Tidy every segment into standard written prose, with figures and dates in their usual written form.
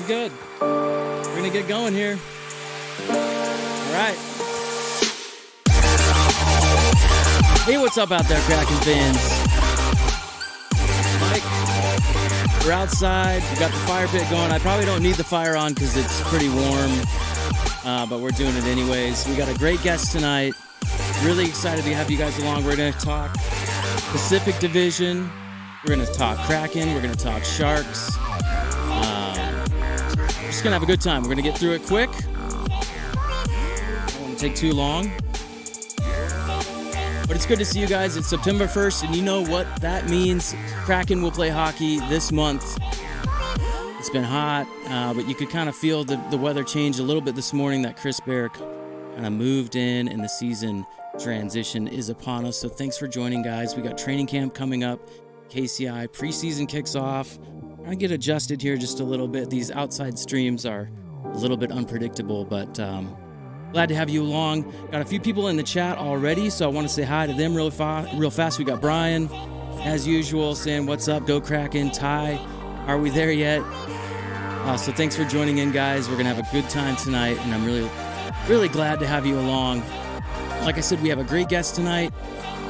good. We're going to get going here. All right. Hey, what's up out there, Kraken fans? Mike, we're outside. We got the fire pit going. I probably don't need the fire on because it's pretty warm, but we're doing it anyways. We got a great guest tonight. Really excited to have you guys along. We're going to talk Pacific Division. We're going to talk Kraken. We're going to talk Sharks. We're just going to have a good time. We're going to get through it quick. It won't take too long. But it's good to see you guys. It's September 1st, and you know what that means. Kraken will play hockey this month. It's been hot, but you could kind of feel the weather change a little bit this morning. That crisp air kind of moved in, and the season transition is upon us. So thanks for joining, guys. We got training camp coming up. KCI preseason kicks off. I'm gonna get adjusted here just a little bit. These outside streams are a little bit unpredictable, but glad to have you along. Got a few people in the chat already, so I want to say hi to them real fast. We got Brian, as usual, saying what's up, go Kraken. Ty, are we there yet? So thanks for joining in, guys. We're gonna have a good time tonight, and I'm really glad to have you along. Like I said, we have a great guest tonight.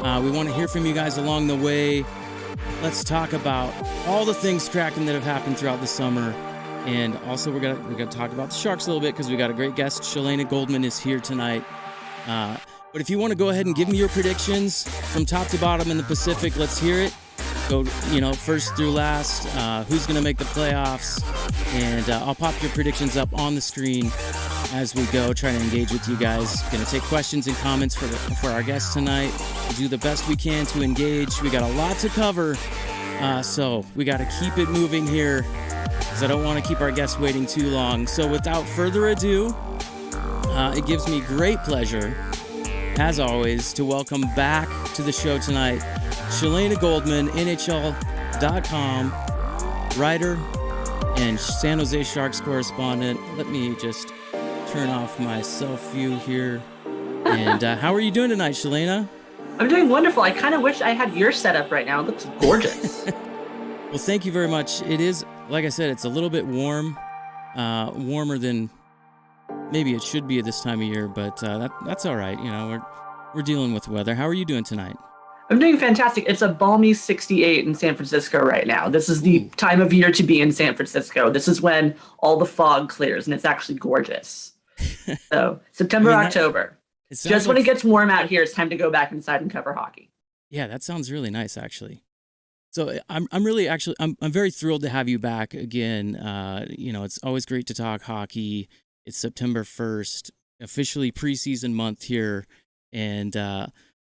We want to hear from you guys along the way. Let's talk about all the things Kraken that have happened throughout the summer. And also we're gonna talk about the Sharks a little bit because we got a great guest. Chelena Goldman is here tonight. But if you want to go ahead and give me your predictions from top to bottom in the Pacific, let's hear it. Go, first through last. Who's gonna make the playoffs? And I'll pop your predictions up on the screen as we go, trying to engage with you guys. Gonna take questions and comments for our guests tonight. We'll do the best we can to engage. We got a lot to cover, so we got to keep it moving here because I don't want to keep our guests waiting too long. So without further ado, it gives me great pleasure, as always, to welcome back to the show tonight Chelena Goldman, NHL.com writer and San Jose Sharks correspondent. Let me just turn off my self-view here. And how are you doing tonight, Chelena? I'm doing wonderful. I kind of wish I had your setup right now. It looks gorgeous. Well, thank you very much. It is, like I said, it's a little bit warm, warmer than maybe it should be at this time of year, but that's all right. We're dealing with weather. How are you doing tonight? I'm doing fantastic. It's a balmy 68 in San Francisco right now. This is the time of year to be in San Francisco. This is when all the fog clears, and it's actually gorgeous. So September, October. Just when it gets warm out here, it's time to go back inside and cover hockey. Yeah, that sounds really nice, actually. So I'm very thrilled to have you back again. It's always great to talk hockey. It's September 1st, officially preseason month here. And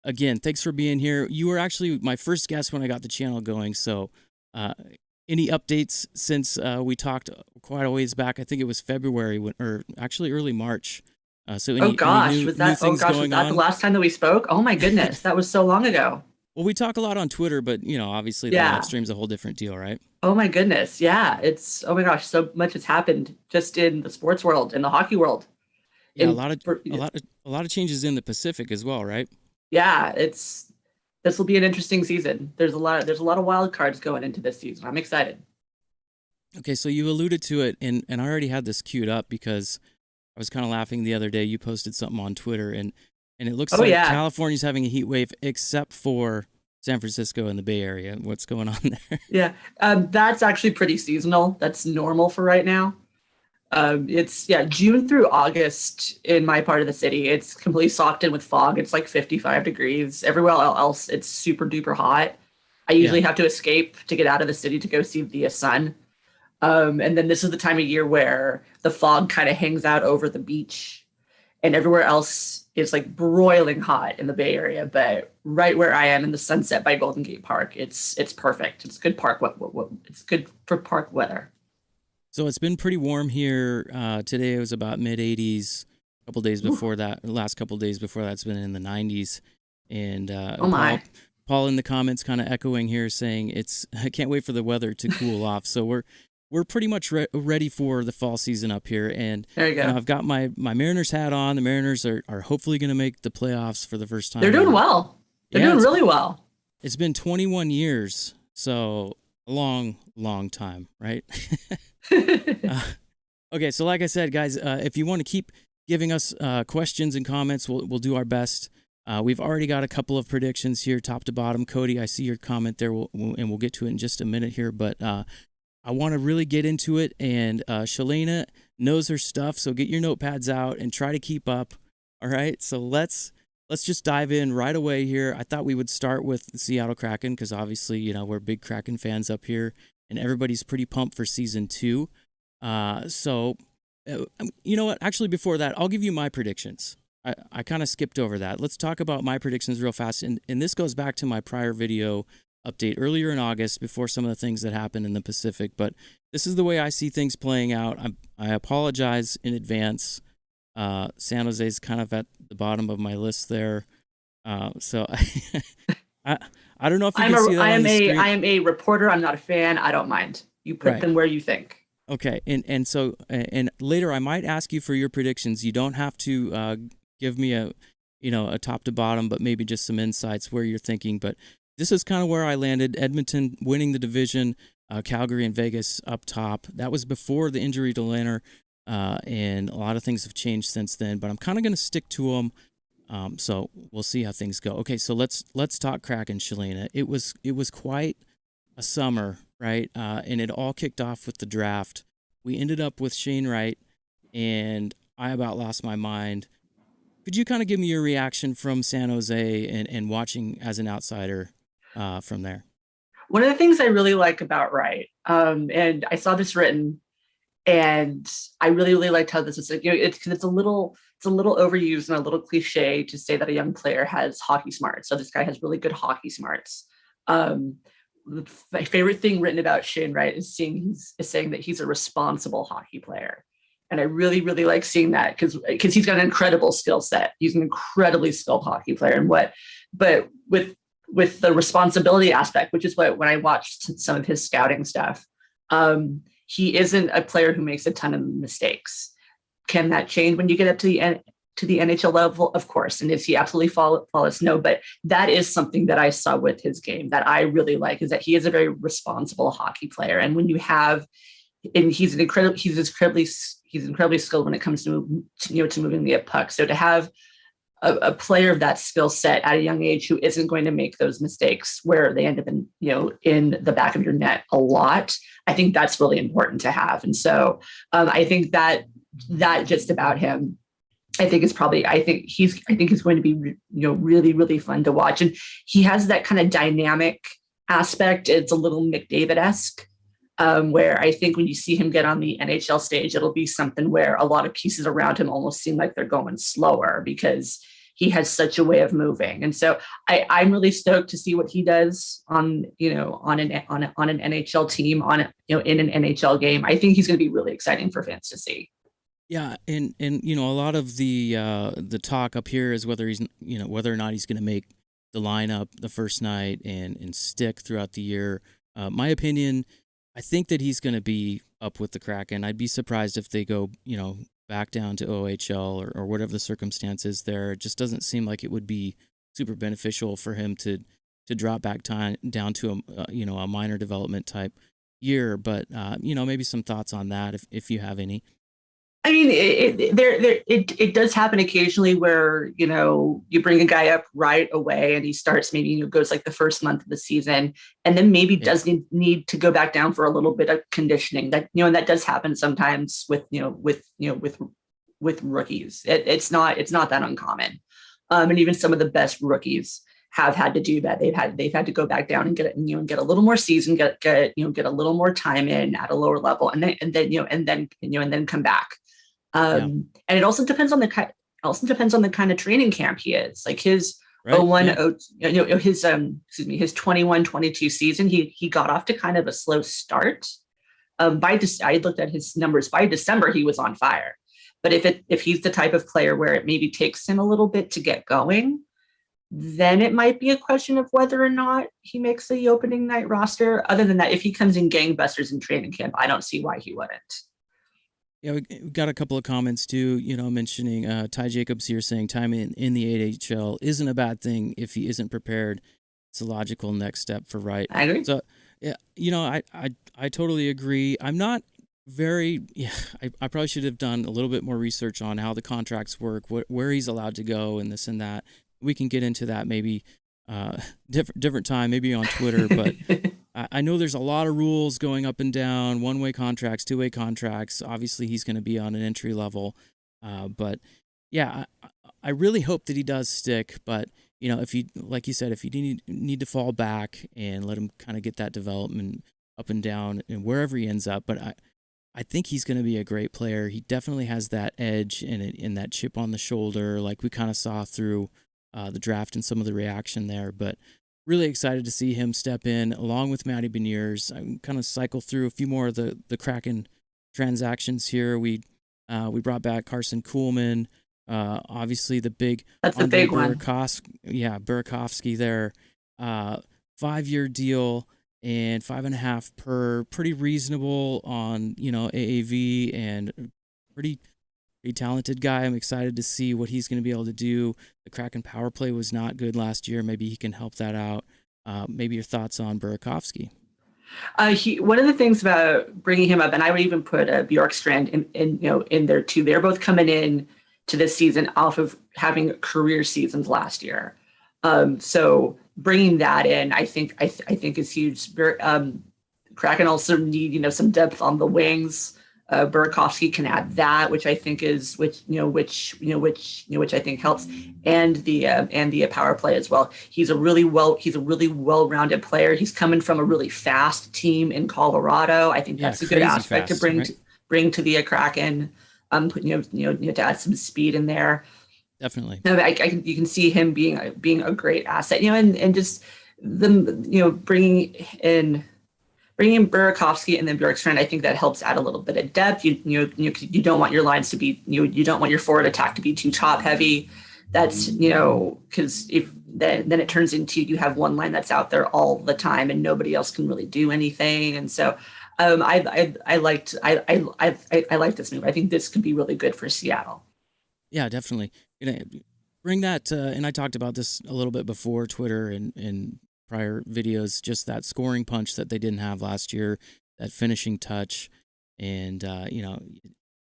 again, thanks for being here. You were actually my first guest when I got the channel going. So any updates since we talked quite a ways back? I think it was February or actually early March. So any new things going was that on? The last time that we spoke? Oh my goodness, that was so long ago. Well, we talk a lot on Twitter, but obviously the live stream's a whole different deal, right? Oh my goodness, yeah. Oh my gosh, so much has happened just in the sports world, in the hockey world. Yeah, a lot of changes in the Pacific as well, right? Yeah, this will be an interesting season. There's a lot of wild cards going into this season. I'm excited. Okay, so you alluded to it, and I already had this queued up because I was kind of laughing the other day. You posted something on Twitter, and it looks like California's having a heat wave except for San Francisco and the Bay Area. What's going on there? Yeah, that's actually pretty seasonal. That's normal for right now. It's June through August in my part of the city. It's completely socked in with fog. It's like 55 degrees. Everywhere else, it's super duper hot. I usually have to escape to get out of the city to go see the sun. And then this is the time of year where the fog kind of hangs out over the beach, and everywhere else is like broiling hot in the Bay Area. But right where I am in the Sunset by Golden Gate Park, it's perfect. It's good it's good for park weather. So it's been pretty warm here. Today it was about mid 80s. A couple days before that, last couple days before that's been in the 90s. And Paul in the comments kind of echoing here, saying I can't wait for the weather to cool off. So we're pretty much ready for the fall season up here. And there you go. I've got my Mariners hat on. The Mariners are hopefully going to make the playoffs for the first time. They're doing well. They're doing really well. It's been 21 years, so a long, long time, right? Okay, so like I said, guys, if you want to keep giving us questions and comments, we'll do our best. We've already got a couple of predictions here, top to bottom. Cody, I see your comment there, and we'll get to it in just a minute here. But I want to really get into it, and Chelena knows her stuff, so get your notepads out and try to keep up. All right, so let's just dive in right away here. I thought we would start with the Seattle Kraken because obviously, we're big Kraken fans up here, and everybody's pretty pumped for season 2. So, you know what? Actually, before that, I'll give you my predictions. I kind of skipped over that. Let's talk about my predictions real fast. And this goes back to my prior video update earlier in August before some of the things that happened in the Pacific. But this is the way I see things playing out. I apologize in advance. San Jose's kind of at the bottom of my list there. So I don't know if you can see that on the screen. I am a reporter. I'm not a fan. I don't mind. You put them where you think. Okay, and so later I might ask you for your predictions. You don't have to give me a top to bottom, but maybe just some insights where you're thinking. But this is kind of where I landed. Edmonton winning the division, Calgary and Vegas up top. That was before the injury to Leonard, and a lot of things have changed since then. But I'm kind of going to stick to them. So we'll see how things go. Okay, so let's talk Kraken, Chelena. It was quite a summer, right? And it all kicked off with the draft. We ended up with Shane Wright, and I about lost my mind. Could you kind of give me your reaction from San Jose and watching as an outsider from there? One of the things I really like about Wright, and I saw this written, and I really, really liked how this is. It's a little overused and a little cliche to say that a young player has hockey smarts. So this guy has really good hockey smarts. My favorite thing written about Shane Wright is saying that he's a responsible hockey player. And I really, really like seeing that because he's got an incredible skill set. He's an incredibly skilled hockey player. But with the responsibility aspect, which is what when I watched some of his scouting stuff, he isn't a player who makes a ton of mistakes. Can that change when you get up to the NHL level? Of course. And is he absolutely flawless? No, but that is something that I saw with his game that I really like, is that he is a very responsible hockey player. And when you have, and he's incredibly skilled when it comes to moving the puck. So to have a player of that skill set at a young age who isn't going to make those mistakes where they end up in the back of your net a lot, I think that's really important to have. And so I think that just about him, I think he's going to be really, really fun to watch. And he has that kind of dynamic aspect. It's a little McDavid-esque. Where I think when you see him get on the NHL stage, it'll be something where a lot of pieces around him almost seem like they're going slower because he has such a way of moving. And so I'm really stoked to see what he does on an NHL team, in an NHL game. I think he's going to be really exciting for fans to see. Yeah, and a lot of the talk up here is whether or not he's going to make the lineup the first night and stick throughout the year. My opinion, I think that he's going to be up with the Kraken. I'd be surprised if they go, back down to OHL or whatever the circumstances there. It just doesn't seem like it would be super beneficial for him to drop back down to a minor development type year. But maybe some thoughts on that if you have any. I mean, it does happen occasionally where, you bring a guy up right away and he starts maybe, goes like the first month of the season and then maybe does need to go back down for a little bit of conditioning. That, and that does happen sometimes with rookies. It's not that uncommon. And even some of the best rookies have had to do that. They've had to go back down and get a little more season, get a little more time in at a lower level and then come back. And it also depends on the kind of training camp he is. Like his his 21-22 season, he got off to kind of a slow start. I looked at his numbers. By December, he was on fire. But if he's the type of player where it maybe takes him a little bit to get going, then it might be a question of whether or not he makes the opening night roster. Other than that, if he comes in gangbusters in training camp, I don't see why he wouldn't. Yeah, we got a couple of comments too, mentioning Ty Jacobs here saying time in the AHL isn't a bad thing if he isn't prepared. It's a logical next step for Wright. I agree. So, yeah, I totally agree. I'm not very, yeah, I probably should have done a little bit more research on how the contracts work, where he's allowed to go, and this and that. We can get into that maybe different time, maybe on Twitter. But I know there's a lot of rules going up and down, one-way contracts, two-way contracts. Obviously, he's going to be on an entry level. But yeah, I really hope that he does stick. But if you, like you said, if you need to fall back and let him kind of get that development up and down and wherever he ends up. But I think he's going to be a great player. He definitely has that edge and that chip on the shoulder, like we kind of saw through the draft and some of the reaction there. But really excited to see him step in along with Matty Beniers. I'm kind of cycle through a few more of the Kraken transactions here. We brought back Carson Kuhlman. Obviously the big That's a big one. Burakovsky there. 5-year deal and 5.5 per, pretty reasonable on AAV, and pretty talented guy. I'm excited to see what he's going to be able to do. The Kraken power play was not good last year. Maybe he can help that out. Maybe your thoughts on Burakovsky. One of the things about bringing him up, and I would even put Bjorkstrand in there too. They're both coming in to this season off of having career seasons last year. So bringing that in, I think is huge. Kraken also need some depth on the wings. Burakovsky can add that, which I think helps, and the power play as well. He's a really well-rounded player. He's coming from a really fast team in Colorado. I think that's a good aspect fast, to bring to the Kraken. To add some speed in there. Definitely. You can see him being a great asset. And just bringing in Burakovsky and then Bjorkstrand, I think that helps add a little bit of depth. You don't want your lines to be you don't want your forward attack to be too top heavy. That's because if then it turns into you have one line that's out there all the time and nobody else can really do anything. And so I liked this move. I think this could be really good for Seattle. Yeah, definitely. Bring that, and I talked about this a little bit before Twitter and prior videos, just that scoring punch that they didn't have last year, that finishing touch. And,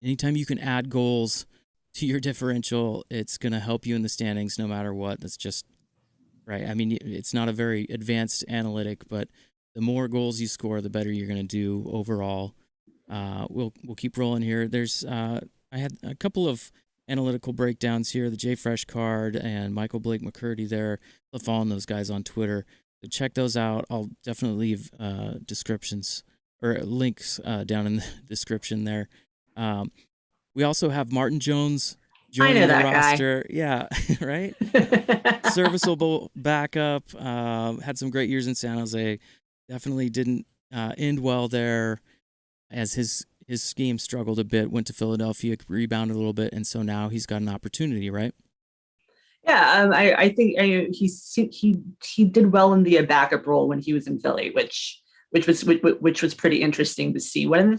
anytime you can add goals to your differential, it's going to help you in the standings no matter what. That's just right. I mean, it's not a very advanced analytic, but the more goals you score, the better you're going to do overall. We'll keep rolling here. There's I had a couple of analytical breakdowns here. The Jay Fresh card and Michael Blake McCurdy there. I'll follow those guys on Twitter. So check those out. I'll definitely leave descriptions or links down in the description there. We also have Martin Jones joining the roster. Guy. Yeah, right? Serviceable backup. Had some great years in San Jose. Definitely didn't end well there, as his scheme struggled a bit. Went to Philadelphia, rebounded a little bit, and so now he's got an opportunity, right? Yeah, I think he did well in the backup role when he was in Philly, which was pretty interesting to see. One of the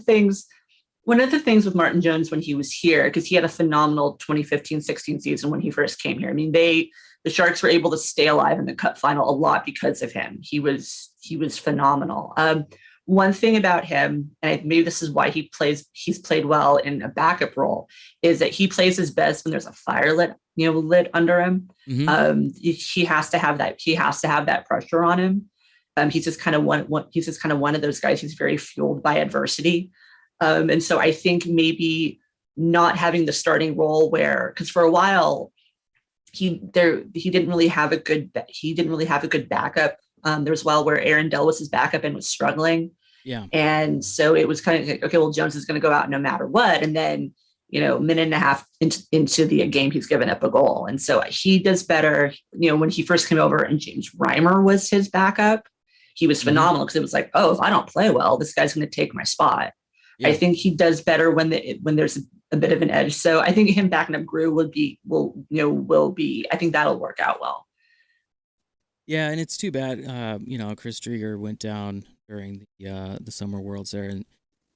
things with Martin Jones when he was here, because he had a phenomenal 2015-16 season when he first came here. I mean, the Sharks were able to stay alive in the Cup final a lot because of him. He was phenomenal. One thing about him, and maybe this is why he's played well in a backup role, is that he plays his best when there's a fire lit under him. Mm-hmm. He has to have that pressure on him. He's just kind of one of those guys who's very fueled by adversity. And so I think maybe not having the starting role because for a while he didn't really have a good backup. There was a while where Aaron Dell was his backup and was struggling. Yeah. And so it was kind of like, okay, well, Jones is going to go out no matter what. And then, a minute and a half into the game, he's given up a goal. And so he does better. When he first came over and James Reimer was his backup, he was phenomenal because it was like, oh, if I don't play well, this guy's going to take my spot. Yeah. I think he does better when there's a bit of an edge. So I think him backing up Grew will be, I think that'll work out well. Yeah, and it's too bad, Chris Drieger went down during the Summer Worlds there, and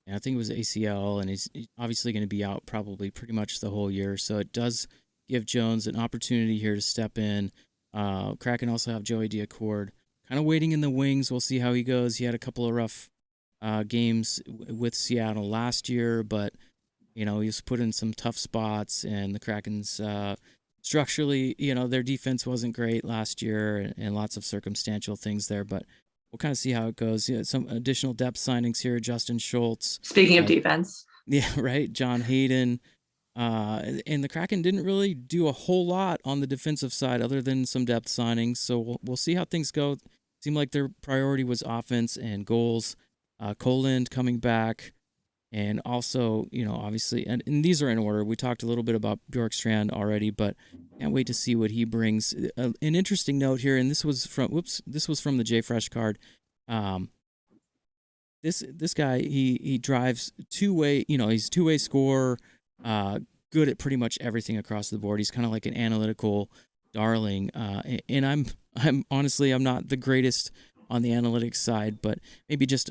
I think it was ACL, and he's obviously going to be out probably pretty much the whole year. So it does give Jones an opportunity here to step in. Kraken also have Joey Diacord kind of waiting in the wings. We'll see how he goes. He had a couple of rough games with Seattle last year, but he was put in some tough spots, and the Kraken's structurally, their defense wasn't great last year, and lots of circumstantial things there, but we'll kind of see how it goes. Some additional depth signings here: Justin Schultz. Speaking of defense, yeah, right, John Hayden. And the Kraken didn't really do a whole lot on the defensive side other than some depth signings. So we'll see how things go. Seemed like their priority was offense and goals. Koland coming back. And also, obviously, and these are in order. We talked a little bit about Bjorkstrand already, but can't wait to see what he brings. An interesting note here, and this was from the J Fresh card. This guy, he drives two-way, he's a two-way scorer, good at pretty much everything across the board. He's kind of like an analytical darling. And I'm honestly, I'm not the greatest on the analytics side, but maybe just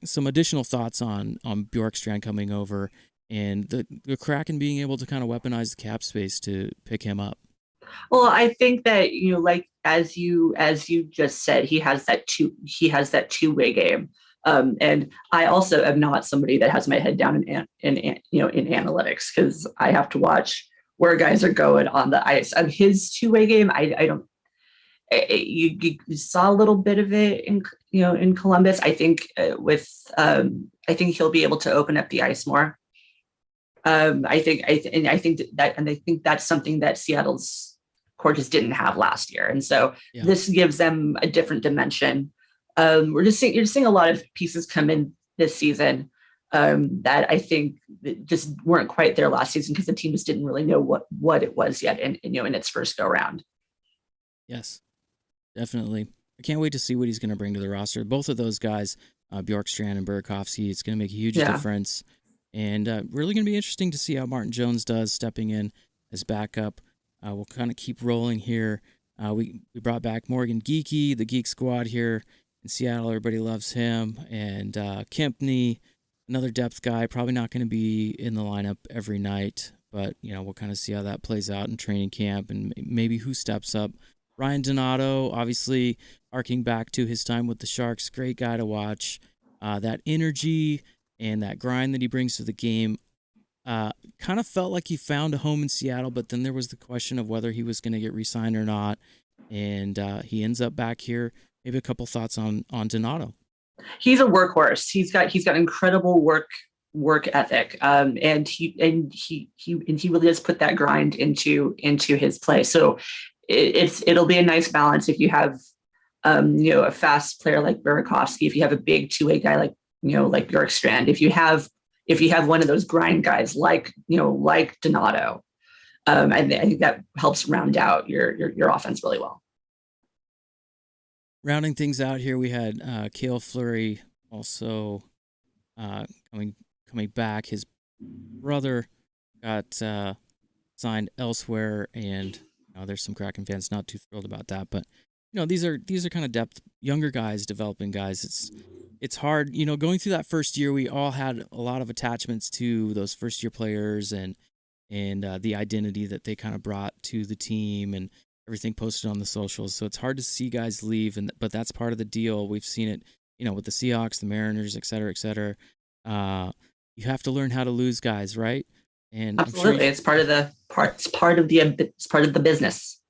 some additional thoughts on Bjorkstrand coming over and the Kraken being able to kind of weaponize the cap space to pick him up. Well, I think that, like as you just said, he has that two-way game. And I also am not somebody that has my head down in analytics, because I have to watch where guys are going on the ice. His two-way game, I don't. You saw a little bit of it in Columbus. I think I think he'll be able to open up the ice more. I think that's something that Seattle's core just didn't have last year, and so this gives them a different dimension. You're just seeing a lot of pieces come in this season that I think just weren't quite there last season, because the team just didn't really know what it was yet in its first go round. Yes. Definitely. I can't wait to see what he's going to bring to the roster. Both of those guys, Bjorkstrand and Burakovsky, it's going to make a huge difference. And really going to be interesting to see how Martin Jones does stepping in as backup. We'll kind of keep rolling here. We brought back Morgan Geekie, the Geek Squad here in Seattle. Everybody loves him. And Kempney, another depth guy, probably not going to be in the lineup every night. But, we'll kind of see how that plays out in training camp and maybe who steps up. Ryan Donato, obviously arcing back to his time with the Sharks, great guy to watch. That energy and that grind that he brings to the game, kind of felt like he found a home in Seattle, but then there was the question of whether he was going to get re-signed or not, and he ends up back here. Maybe a couple thoughts on Donato. He's a workhorse. He's got incredible work ethic, and he really does put that grind into his play. So it'll be a nice balance if you have a fast player like Burakovsky, if you have a big two-way guy like Bjorkstrand, if you have one of those grind guys like Donato, I think that helps round out your offense really well. Rounding things out here, we had Kale Flurry also coming back. His brother got signed elsewhere, and there's some Kraken fans not too thrilled about that, but these are kind of depth, younger guys, developing guys. It's hard, going through that first year. We all had a lot of attachments to those first year players and the identity that they kind of brought to the team and everything posted on the socials. So it's hard to see guys leave, but that's part of the deal. We've seen it, with the Seahawks, the Mariners, et cetera, et cetera. You have to learn how to lose guys, right? And absolutely, it's part of the business.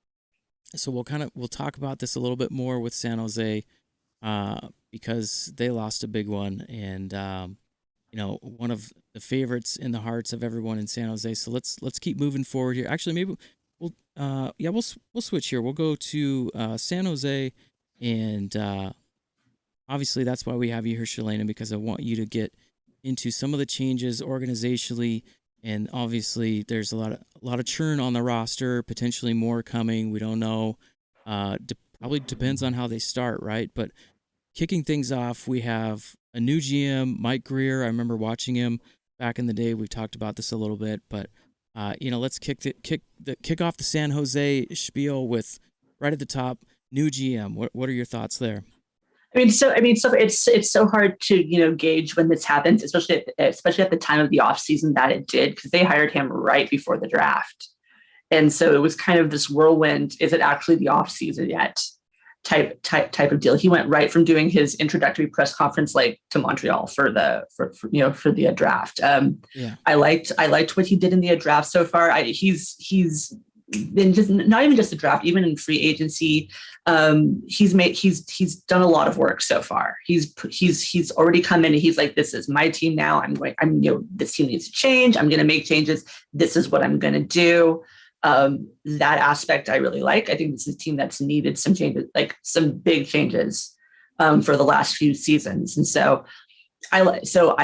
So we'll talk about this a little bit more with San Jose, because they lost a big one, and one of the favorites in the hearts of everyone in San Jose. So let's keep moving forward here. Actually, maybe we'll switch here. We'll go to San Jose, and obviously that's why we have you here, Chelena, because I want you to get into some of the changes organizationally. And obviously, there's a lot of churn on the roster, potentially more coming. We don't know. Probably depends on how they start, right? But kicking things off, we have a new GM, Mike Greer. I remember watching him back in the day. We've talked about this a little bit, but let's kick off the San Jose spiel with right at the top, new GM. What are your thoughts there? So it's so hard to gauge when this happens, especially at the time of the offseason that it did, because they hired him right before the draft, and so it was kind of this whirlwind. Is it actually the offseason yet? type of deal. He went right from doing his introductory press conference like to Montreal for the draft. I liked what he did in the draft so far. He's been just not even just the draft, even in free agency. He's done a lot of work so far. He's already come in and he's like, this is my team now. This team needs to change. I'm going to make changes. This is what I'm going to do. That aspect I really like. I think this is a team that's needed some changes, like some big changes for the last few seasons. And so I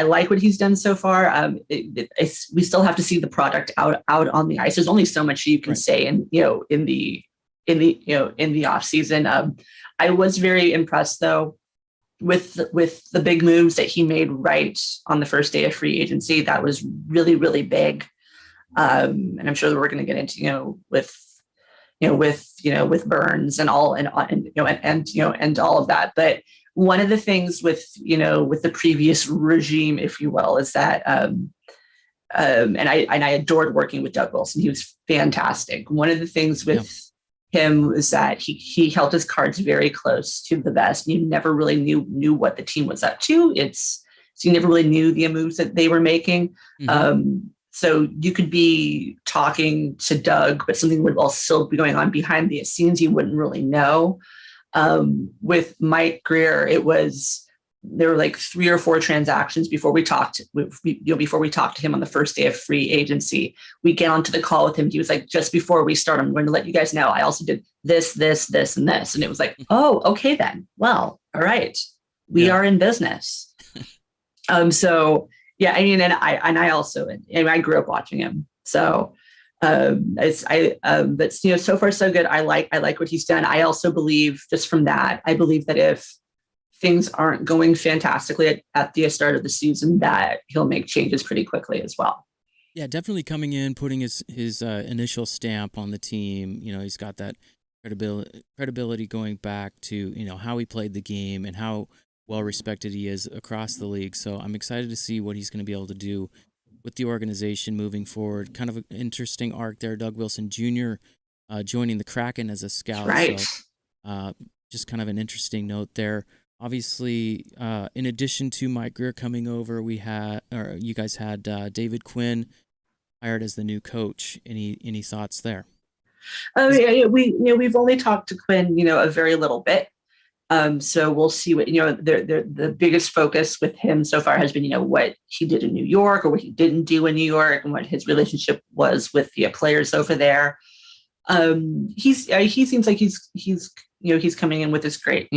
like what he's done so far. We still have to see the product out on the ice. There's only so much you can say in the off season. I was very impressed though with the big moves that he made right on the first day of free agency. That was really, really big. And I'm sure that we're going to get into, with Burns and all, and all of that. But one of the things with the previous regime, if you will, is that, and I adored working with Doug Wilson. He was fantastic. One of the things with him was that he held his cards very close to the vest. You never really knew what the team was up to. So you never really knew the moves that they were making. Mm-hmm. So you could be talking to Doug, but something would also still be going on behind the scenes. You wouldn't really know. With Mike Grier, there were like 3 or 4 transactions before we talked to him on the first day of free agency. We get onto the call with him. He was like, just before we start, I'm going to let you guys know, I also did this, this, this, and this. And it was like, oh, okay then. Well, all right. We are in business. So yeah, I mean, and I grew up watching him. So but so far so good. I like what he's done. I also believe, just from that, I believe that if things aren't going fantastically at the start of the season, that he'll make changes pretty quickly as well. Yeah, definitely coming in, putting his initial stamp on the team. He's got that credibility going back to how he played the game and how well respected he is across the league. So I'm excited to see what he's going to be able to do with the organization moving forward. Kind of an interesting arc there. Doug Wilson Jr. Joining the Kraken as a scout. Right. So just kind of an interesting note there. Obviously, in addition to Mike Grier coming over, you guys had David Quinn hired as the new coach. Any thoughts there? We've only talked to Quinn, a very little bit. So we'll see what, the biggest focus with him so far has been, what he did in New York or what he didn't do in New York and what his relationship was with the players over there. He seems like he's coming in with this great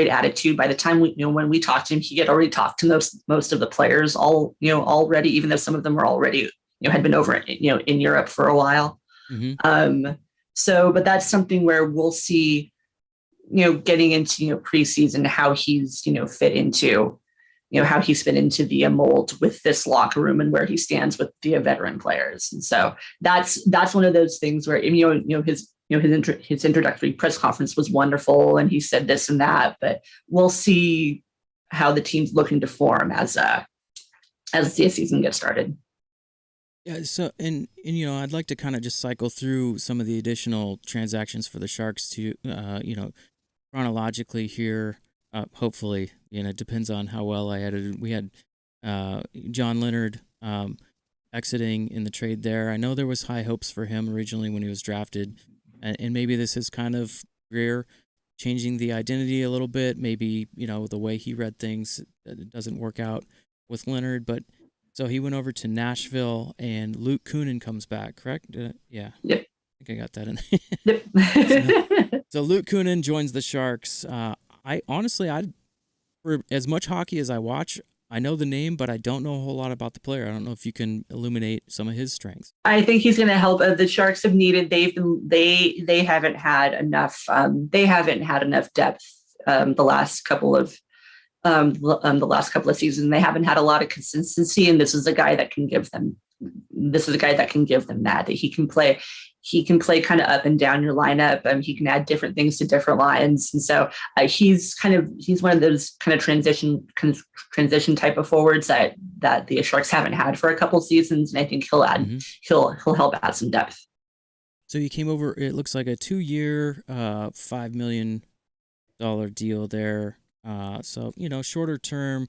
attitude. By the time when we talked to him, he had already talked to most of the players already, even though some of them were already, had been over, in Europe for a while. Mm-hmm. But that's something where we'll see, getting into, preseason, how he's, fit into the mold with this locker room and where he stands with the veteran players. And so that's one of those things where, his introductory press conference was wonderful and he said this and that, but we'll see how the team's looking to form as the season gets started. Yeah, so and I'd like to kind of just cycle through some of the additional transactions for the Sharks to chronologically here. Hopefully, it depends on how well I edited. We had John Leonard exiting in the trade there. I know there was high hopes for him originally when he was drafted, and maybe this is kind of Grier changing the identity a little bit. Maybe the way he read things, it doesn't work out with Leonard, but. So he went over to Nashville, and Luke Kunin comes back, correct? Yeah. Yep. I think I got that in. Yep. So Luke Kunin joins the Sharks. For as much hockey as I watch, I know the name, but I don't know a whole lot about the player. I don't know if you can illuminate some of his strengths. I think he's going to help. The Sharks have needed. They haven't had enough. They haven't had enough depth the last couple of seasons. They haven't had a lot of consistency, and this is a guy that can give them. This is a guy that can give them that he can play. He can play kind of up and down your lineup. He can add different things to different lines, and so he's one of those kind of transition type of forwards that the Sharks haven't had for a couple seasons, and I think he'll add. Mm-hmm. He'll help add some depth. So you came over, it looks like a 2-year, $5 million deal there. So, shorter term,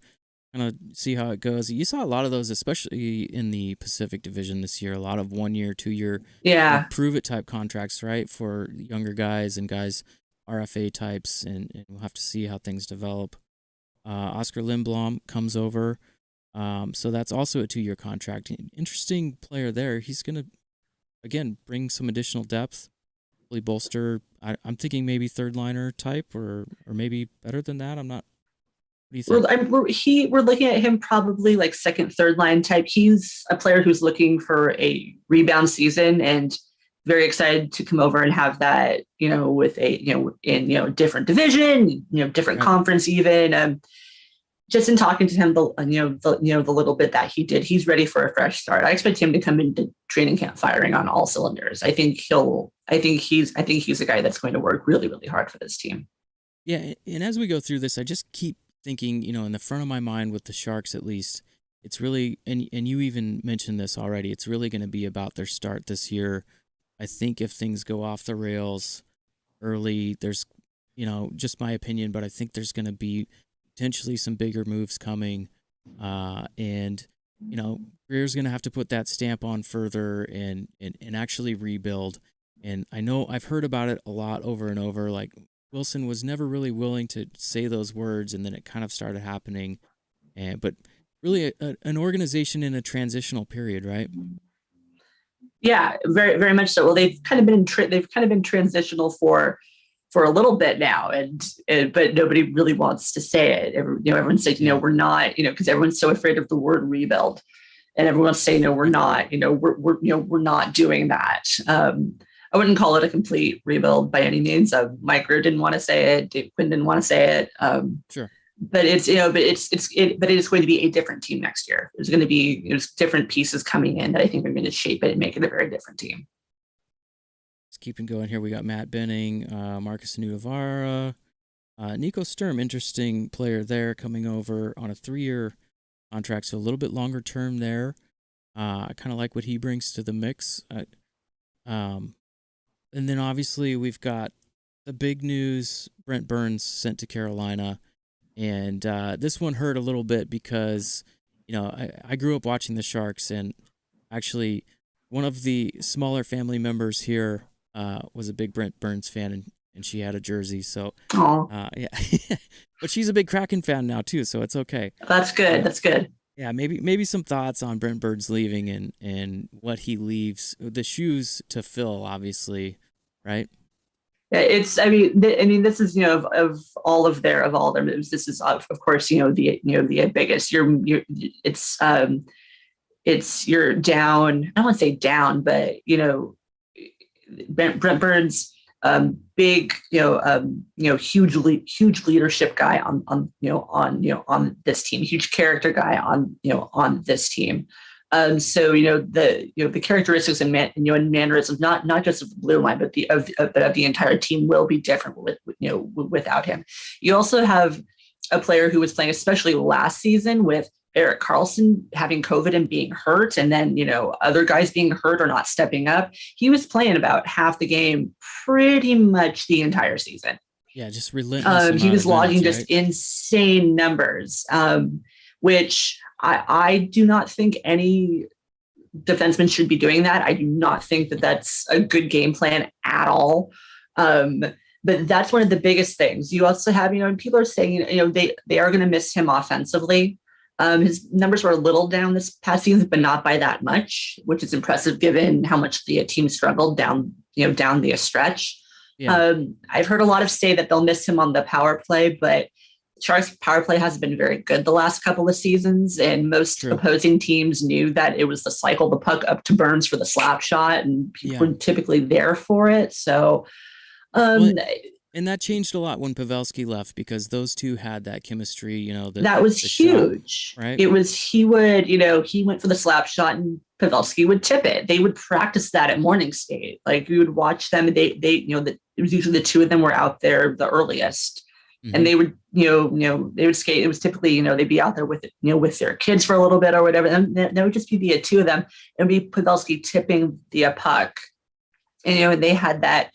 kind of see how it goes. You saw a lot of those, especially in the Pacific Division this year, a lot of 1 year, 2 year, Yeah. prove it type contracts, right? For younger guys and guys, RFA types, and we'll have to see how things develop. Oscar Lindblom comes over. So that's also a 2-year contract. Interesting player there. He's going to, again, bring some additional depth, really bolster. I'm thinking maybe third liner type or maybe better than that. I'm not. What do you think? We're looking at him probably like second, third line type. He's a player who's looking for a rebound season and very excited to come over and have that, with in different division, different conference even. Just in talking to him, the little bit that he did, he's ready for a fresh start. I expect him to come into training camp firing on all cylinders. I think he's a guy that's going to work really, really hard for this team. Yeah, and as we go through this, I just keep thinking, in the front of my mind with the Sharks at least, it's really, and you even mentioned this already, it's really going to be about their start this year. I think if things go off the rails early, there's, just my opinion, but I think there's going to be potentially some bigger moves coming. And, Greer's going to have to put that stamp on further and actually rebuild. And I know I've heard about it a lot over and over. Like Wilson was never really willing to say those words, and then it kind of started happening. But really an organization in a transitional period, right? Yeah, very, very much so. Well, they've kind of been transitional for a little bit now, but nobody really wants to say it. Everyone's saying, we're not, because everyone's so afraid of the word rebuild, and everyone's saying, no, we're not, we're not doing that. I wouldn't call it a complete rebuild by any means. Mike Grier didn't want to say it. Dave Quinn didn't want to say it. Sure. But it is going to be a different team next year. There's going to be different pieces coming in that I think are going to shape it and make it a very different team. Let's keep it going here. We got Matt Benning, Marcus Nudavara, Nico Sturm, interesting player there, coming over on a 3-year contract, so a little bit longer term there. I kind of like what he brings to the mix. And then obviously we've got the big news, Brent Burns sent to Carolina. And this one hurt a little bit because, I grew up watching the Sharks, and actually one of the smaller family members here was a big Brent Burns fan, and she had a jersey. So, yeah, but she's a big Kraken fan now too, so it's okay. That's good. That's good. Yeah, maybe some thoughts on Brent Burns leaving and what he leaves, the shoes to fill, obviously, right? Yeah, this is of all their moves, this is of course the biggest. You're down. I don't want to say down, but Brent Burns, big huge leadership guy on this team, huge character guy on this team. So the characteristics and mannerisms, not just of the blue line, but of the entire team will be different without him. You also have a player who was playing, especially last season, with Erik Karlsson having COVID and being hurt, and then other guys being hurt or not stepping up. He was playing about half the game pretty much the entire season. Yeah, just relentless. He was logging just insane numbers, which I do not think any defenseman should be doing that. I do not think that that's a good game plan at all. But that's one of the biggest things. You also have, people are saying, they are going to miss him offensively. His numbers were a little down this past season, but not by that much, which is impressive given how much the team struggled down the stretch. Yeah. I've heard a lot of say that they'll miss him on the power play, but Sharks power play has been very good the last couple of seasons, and most opposing teams knew that it was to cycle the puck up to Burns for the slap shot, and people were typically there for it. So, and that changed a lot when Pavelski left, because those two had that chemistry. That was huge. Shot, right? It was he went for the slap shot and Pavelski would tip it. They would practice that at morning skate. Like, we would watch them. It was usually the two of them were out there the earliest. Mm-hmm. And they would, they would skate. It was typically, they'd be out there with their kids for a little bit or whatever. And there would just be the two of them, and be Pavelski tipping the puck and they had that,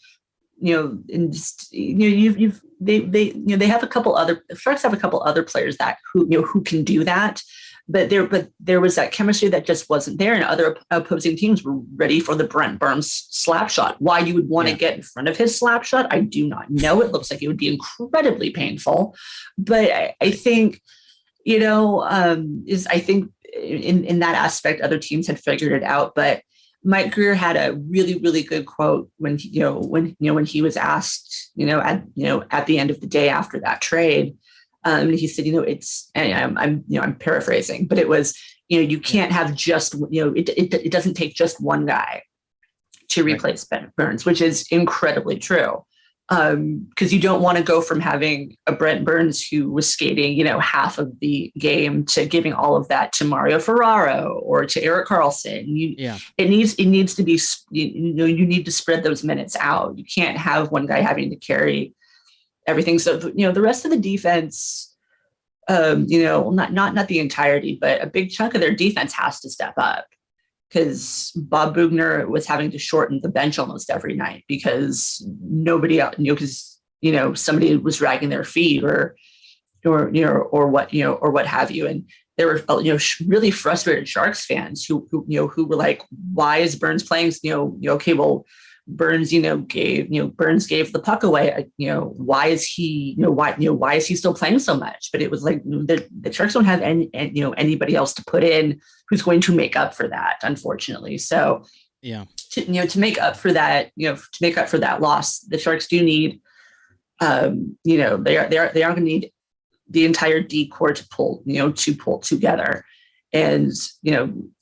and just, they have a couple other, the Sharks have a couple other players that who can do that. But there was that chemistry that just wasn't there, and other opposing teams were ready for the Brent Burns slap shot. Why you would want to get in front of his slap shot, I do not know. It looks like it would be incredibly painful, but I think, I think in that aspect, other teams had figured it out. But Mike Grier had a really, really good quote when he was asked, at the end of the day after that trade. He said, it's, and I'm paraphrasing, but it was, you can't have just, it doesn't take just one guy to replace Ben Burns, which is incredibly true. Because you don't want to go from having a Brent Burns who was skating, half of the game to giving all of that to Mario Ferraro or to Erik Karlsson. It needs to be, you need to spread those minutes out. You can't have one guy having to carry everything. So, the rest of the defense, not the entirety, but a big chunk of their defense has to step up, because Bob Bugner was having to shorten the bench almost every night because nobody else, because, somebody was dragging their feet or what have you. And there were, really frustrated Sharks fans who were like, why is Burns playing? Okay, well, Burns, Burns gave the puck away. Why is he, why is he still playing so much? But it was like the Sharks don't have anybody else to put in who's going to make up for that, unfortunately. So to make up for that, loss, the Sharks do need, they are going to need the entire D core to pull together, and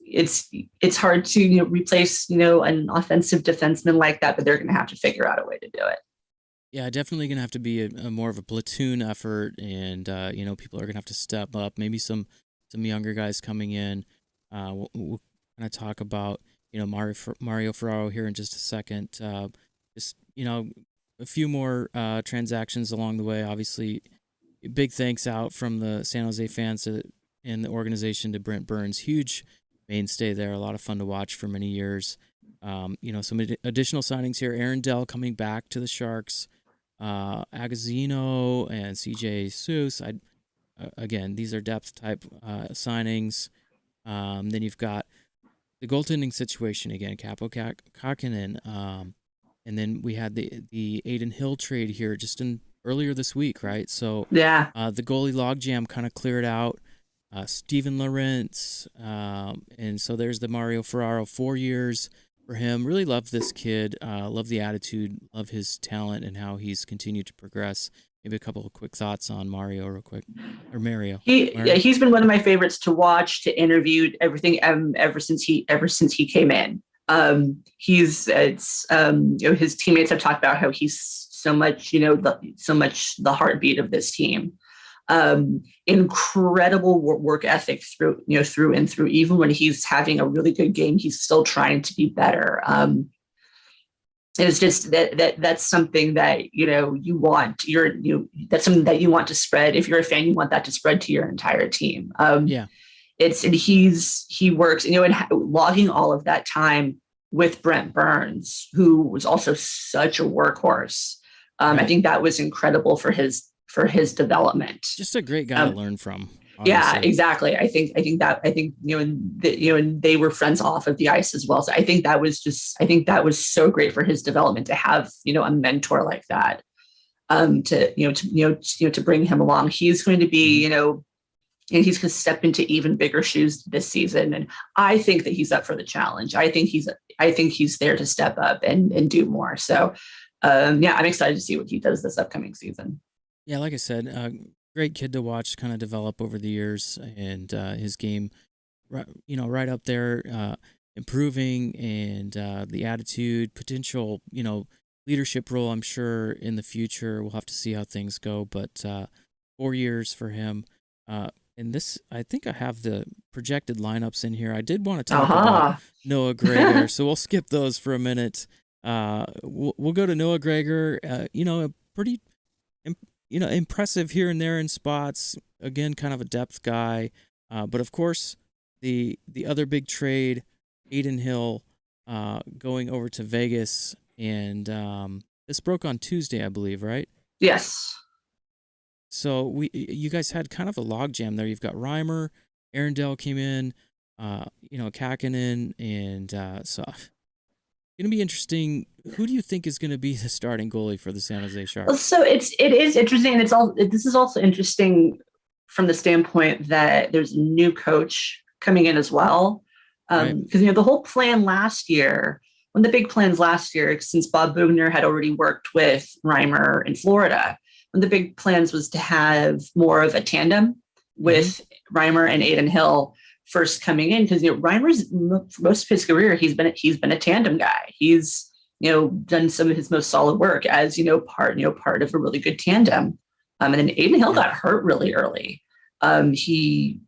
it's hard to replace an offensive defenseman like that, but they're going to have to figure out a way to do it. Yeah, definitely going to have to be a more of a platoon effort, and people are going to have to step up. Maybe some younger guys coming in. We'll kind of talk about Mario Ferraro here in just a second. Just a few more transactions along the way. Obviously, big thanks out from the San Jose fans and the organization to Brent Burns. Huge mainstay there. A lot of fun to watch for many years. Some additional signings here. Aaron Dell coming back to the Sharks. Agazino and CJ Seuss. Again, these are depth type signings. Then you've got the goaltending situation again. Capo Kakinen. And then we had the Aiden Hill trade here just earlier this week, right? So yeah, the goalie logjam kind of cleared out. Steven Lorentz, and so there's the Mario Ferraro, 4 years for him. Really love this kid, love the attitude, love his talent and how he's continued to progress. Maybe a couple of quick thoughts on Mario real quick, or Mario. He's been one of my favorites to watch, to interview, everything ever since he came in. His teammates have talked about how he's so much the heartbeat of this team. Incredible work ethic through and through. Even when he's having a really good game, he's still trying to be better. It's just that's something that you want. That's something that you want to spread. If you're a fan, you want that to spread to your entire team. He works, and logging all of that time with Brent Burns, who was also such a workhorse. I think that was incredible for his development. Just a great guy to learn from. Obviously. Yeah, exactly. I think and they were friends off of the ice as well. So I think that was so great for his development to have a mentor like that. To bring him along. He's going to be and he's going to step into even bigger shoes this season, and I think that he's up for the challenge. I think he's there to step up and do more. So I'm excited to see what he does this upcoming season. Yeah, like I said, great kid to watch kind of develop over the years, and his game, right up there, improving, and the attitude, potential, leadership role, I'm sure, in the future. We'll have to see how things go, but 4 years for him. And this, I think I have the projected lineups in here. I did want to talk about Noah Gregor, so we'll skip those for a minute. We'll go to Noah Gregor, a pretty impressive here and there in spots. Again, kind of a depth guy. But of course, the other big trade, Aiden Hill going over to Vegas. and this broke on Tuesday, I believe, right? Yes. So you guys had kind of a logjam there. You've got Reimer, Arundel came in, Kakinen, and so it's going to be interesting. Who do you think is going to be the starting goalie for the San Jose Sharks? Well, so it is interesting, and this is also interesting from the standpoint that there's a new coach coming in as well. Because the whole plan last year, one of the big plans last year, since Bob Bugner had already worked with Reimer in Florida, one of the big plans was to have more of a tandem with Reimer and Adin Hill first coming in, because Reimer's, for most of his career, he's been a tandem guy. He's done some of his most solid work as part of a really good tandem. And then Adin Hill got hurt really early. He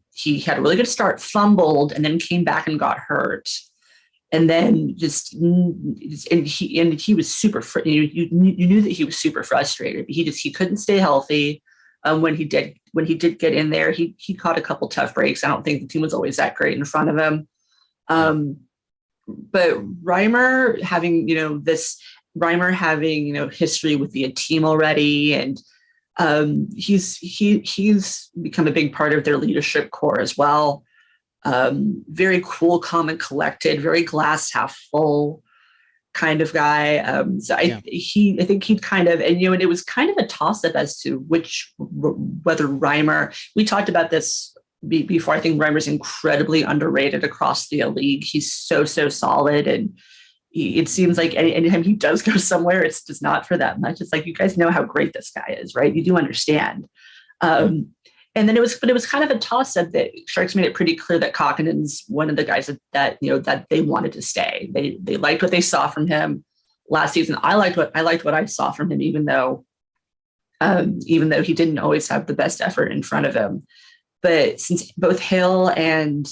had a really good start, fumbled, and then came back and got hurt. And then he was super. You knew that he was super frustrated. He couldn't stay healthy. When he did get in there, he caught a couple tough breaks. I don't think the team was always that great in front of him. But Reimer having history with the team already, and he's become a big part of their leadership core as well. Very cool, calm and collected, very glass half full kind of guy. I think he'd kind of, and it was kind of a toss up as to whether Reimer. We talked about this before. I think Reimer's incredibly underrated across the league. He's so solid, and it seems like anytime he does go somewhere, it's just not for that much. It's like, you guys know how great this guy is, right? You do understand. And then it was kind of a toss-up that Sharks made it pretty clear that Kakinen's one of the guys that they wanted to stay. They liked what they saw from him last season. I liked what I saw from him, even though he didn't always have the best effort in front of him. But since both Hill and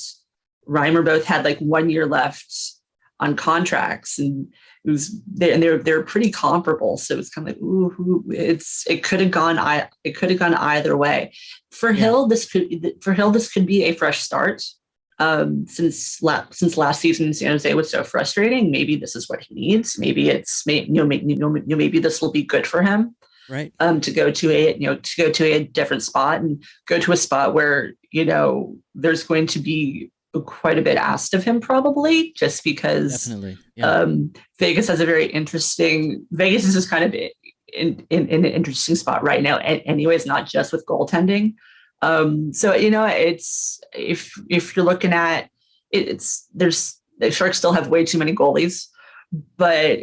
Reimer both had like 1 year left on contracts, and they're pretty comparable, so it's kind of like, it could have gone either way. For Hill, this could be a fresh start. Since last season San Jose was so frustrating, maybe this is what he needs. Maybe maybe this will be good for him, right? To go to a different spot, and go to a spot where there's going to be quite a bit asked of him, probably, just because definitely. Vegas has a very interesting. Vegas is just kind of in an interesting spot right now. Anyways, not just with goaltending. So it's if you're looking at the Sharks still have way too many goalies, but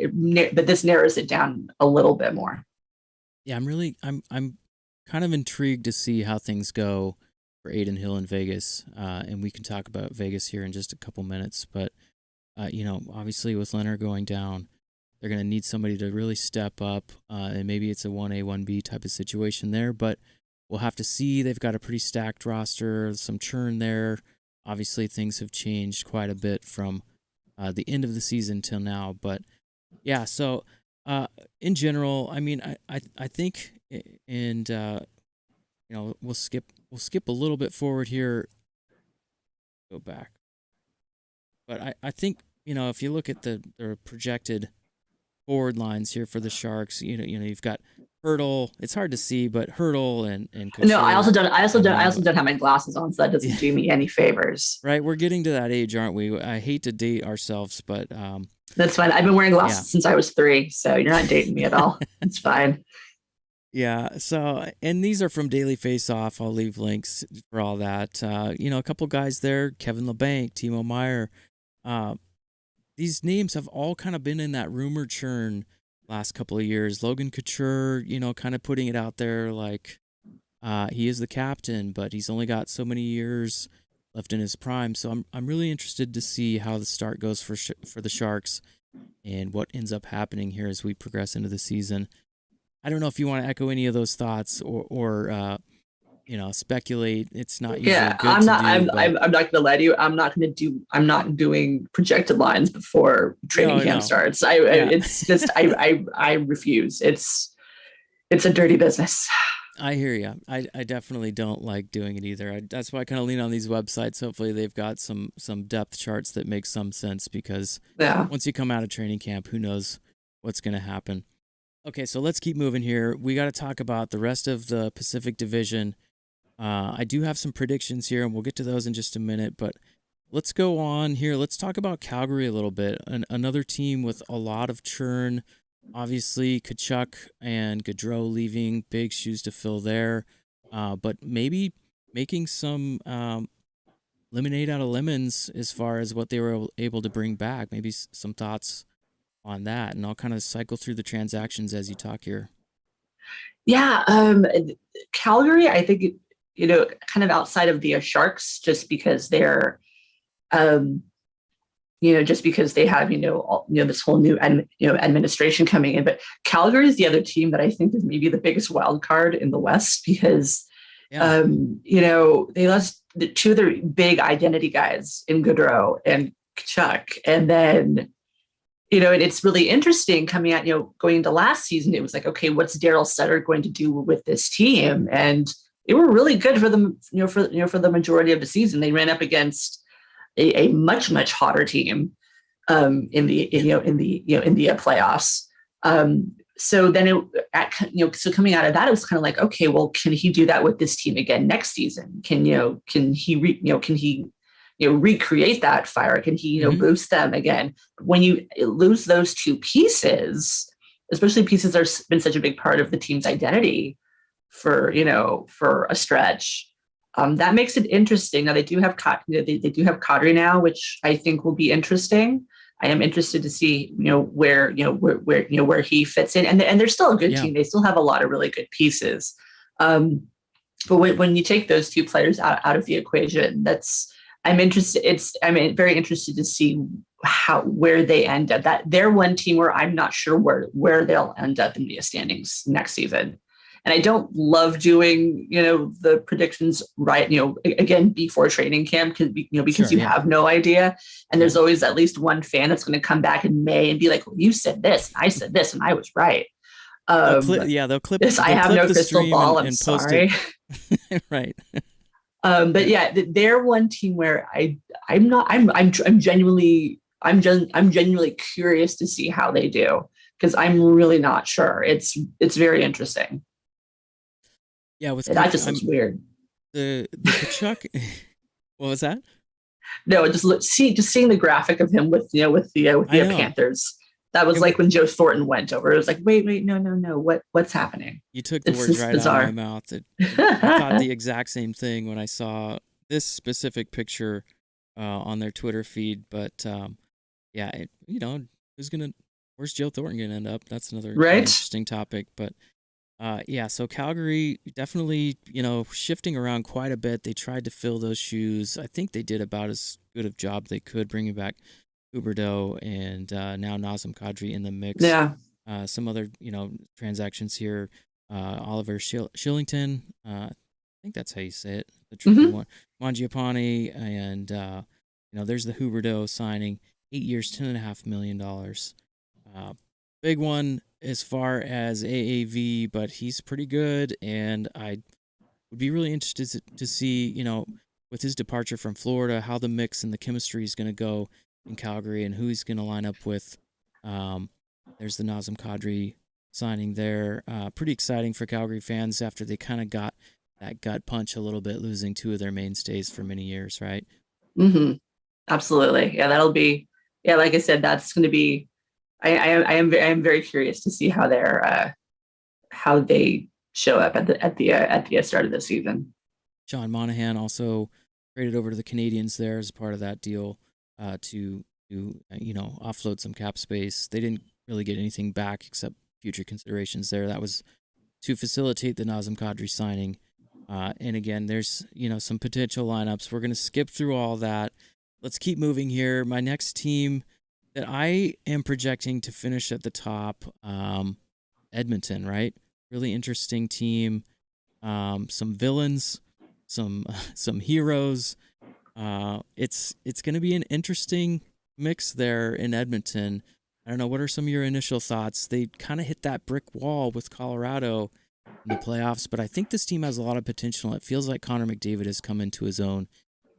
this narrows it down a little bit more. Yeah, I'm kind of intrigued to see how things go for Adin Hill in Vegas, and we can talk about Vegas here in just a couple minutes. But obviously with Leonard going down, they're going to need somebody to really step up, and maybe it's a 1A, 1B type of situation there. But we'll have to see. They've got a pretty stacked roster, some churn there. Obviously, things have changed quite a bit from the end of the season till now. But yeah, so in general, I mean, I think, and we'll skip a little bit forward here. Go back. But I think, if you look at the projected forward lines here for the Sharks, you've got Hurdle. It's hard to see, but Hurdle and Couture. No, I also don't have my glasses on, so that doesn't do me any favors. Right, we're getting to that age, aren't we? I hate to date ourselves, but that's fine. I've been wearing glasses since I was 3, so you're not dating me at all. It's fine. Yeah, so, and these are from Daily Face-Off. I'll leave links for all that. A couple guys there, Kevin LeBanc, Timo Meyer. These names have all kind of been in that rumor churn last couple of years. Logan Couture, kind of putting it out there like he is the captain, but he's only got so many years left in his prime. So I'm really interested to see how the start goes for the Sharks and what ends up happening here as we progress into the season. I don't know if you want to echo any of those thoughts or speculate. It's not usually good I'm not. to do, I'm not going to lie to you. I'm not doing projected lines before training camp starts. It's just I refuse. It's a dirty business. I hear you. I definitely don't like doing it either. That's why I kind of lean on these websites. Hopefully they've got some depth charts that make some sense, because once you come out of training camp, who knows what's going to happen. Okay, so let's keep moving here. We got to talk about the rest of the Pacific Division. I do have some predictions here, and we'll get to those in just a minute, but let's go on here. Let's talk about Calgary a little bit. Another team with a lot of churn. Obviously, Tkachuk and Gaudreau leaving, big shoes to fill there. But maybe making some lemonade out of lemons as far as what they were able to bring back. Maybe some thoughts on that, and I'll kind of cycle through the transactions as you talk here. Yeah, Calgary, I think, kind of outside of the Sharks, just because they're, just because they have, this whole new, administration coming in. But Calgary is the other team that I think is maybe the biggest wild card in the West because, they lost two of their big identity guys in Gaudreau and Tkachuk, and then. And it's really interesting coming out, going into last season, it was like, okay, what's Daryl Sutter going to do with this team? And they were really good for them, for the majority of the season. They ran up against a much, much hotter team in the playoffs. So then so coming out of that, it was kind of like, okay, well, can he do that with this team again next season? Can he recreate that fire? Can he, boost them again? When you lose those two pieces, especially pieces that have been such a big part of the team's identity for a stretch, that makes it interesting. Now they do have they do have Kadri now, which I think will be interesting. I am interested to see, where he fits in, and they're still a good team. They still have a lot of really good pieces. But when you take those two players out of the equation, I'm very interested to see where they end up. That they're one team where I'm not sure where they'll end up in the standings next season. And I don't love doing, the predictions right, again, before training camp, because you have no idea. And there's always at least one fan that's going to come back in May and be like, well, you said this, and I said this, and I was right. They'll clip this. I have no crystal ball. I'm sorry. Right. But yeah, they're one team where I'm genuinely curious to see how they do, because I'm really not sure. It's very interesting. Yeah, that just looks weird. The Tkachuk. What was that? No, just seeing the graphic of him with the Panthers. That was like when Joe Thornton went over. It was like, wait, no. What's happening? You took the words right out of my mouth. I thought the exact same thing when I saw this specific picture on their Twitter feed. But where's Joe Thornton gonna end up? That's another interesting topic. But so Calgary definitely, shifting around quite a bit. They tried to fill those shoes. I think they did about as good a job they could, bringing back Huberdeau and now Nazem Kadri in the mix. Yeah. Some other, transactions here. Oliver Shillington, I think that's how you say it. The tricky one. Mangiapane, and there's the Huberdeau signing, 8 years, $10.5 million. Big one as far as AAV, but he's pretty good, and I would be really interested to see, with his departure from Florida, how the mix and the chemistry is going to go in Calgary and who he's going to line up with. There's the Nazem Kadri signing there. Pretty exciting for Calgary fans after they kind of got that gut punch a little bit, losing two of their mainstays for many years, right? Mm-hmm. Absolutely. Yeah, that'll be. Yeah, like I said, that's going to be. I am very curious to see how they show up at the start of the season. John Monahan also traded over to the Canadians there as part of that deal to offload some cap space. They didn't really get anything back except future considerations there. That was to facilitate the Nazem Kadri signing. And again, there's some potential lineups. We're going to skip through all that. Let's keep moving here. My next team that I am projecting to finish at the top, Edmonton, right? Really interesting team. Some villains, some heroes. It's going to be an interesting mix there in Edmonton. I don't know. What are some of your initial thoughts? They kind of hit that brick wall with Colorado in the playoffs, but I think this team has a lot of potential. It feels like Connor McDavid has come into his own,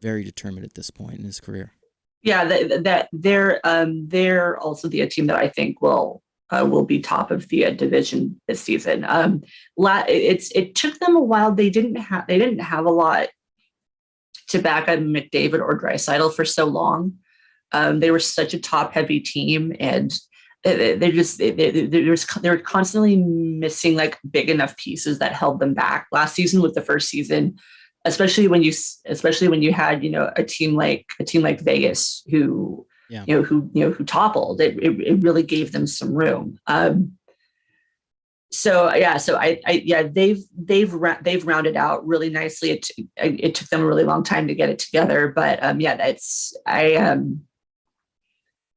very determined at this point in his career. Yeah, they're also the team that I think will will be top of the division this season. It took them a while. They didn't have a lot to back up McDavid or Draisaitl for so long. They were such a top heavy team, and they're constantly missing like big enough pieces that held them back. Last season was the first season, especially when you had a team like Vegas who toppled. It really gave them some room. They've rounded out really nicely. It took them a really long time to get it together, but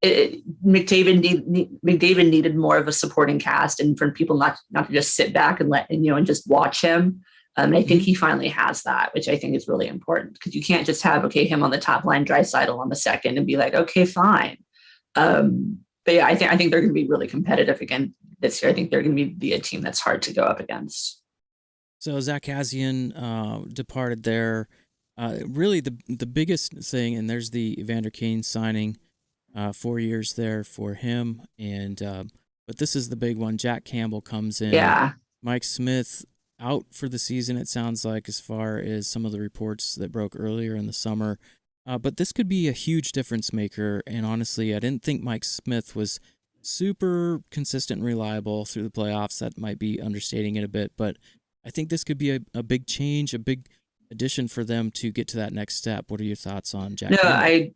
McDavid needed more of a supporting cast, and for people not to just sit back and just watch him. And I think he finally has that, which I think is really important, because you can't just have him on the top line, Draisaitl on the second, and be like, okay, fine. But yeah, I think they're going to be really competitive again this year. I think they're going to be a team that's hard to go up against. So Zach Kassian departed there. Really, the biggest thing, and there's the Evander Kane signing, 4 years there for him, and but this is the big one. Jack Campbell comes in. Yeah. Mike Smith out for the season, it sounds like, as far as some of the reports that broke earlier in the summer. But this could be a huge difference maker, and honestly, I didn't think Mike Smith was super consistent and reliable through the playoffs. That might be understating it a bit, but I think this could be a big change, a big addition for them to get to that next step. What are your thoughts on Jack Campbell?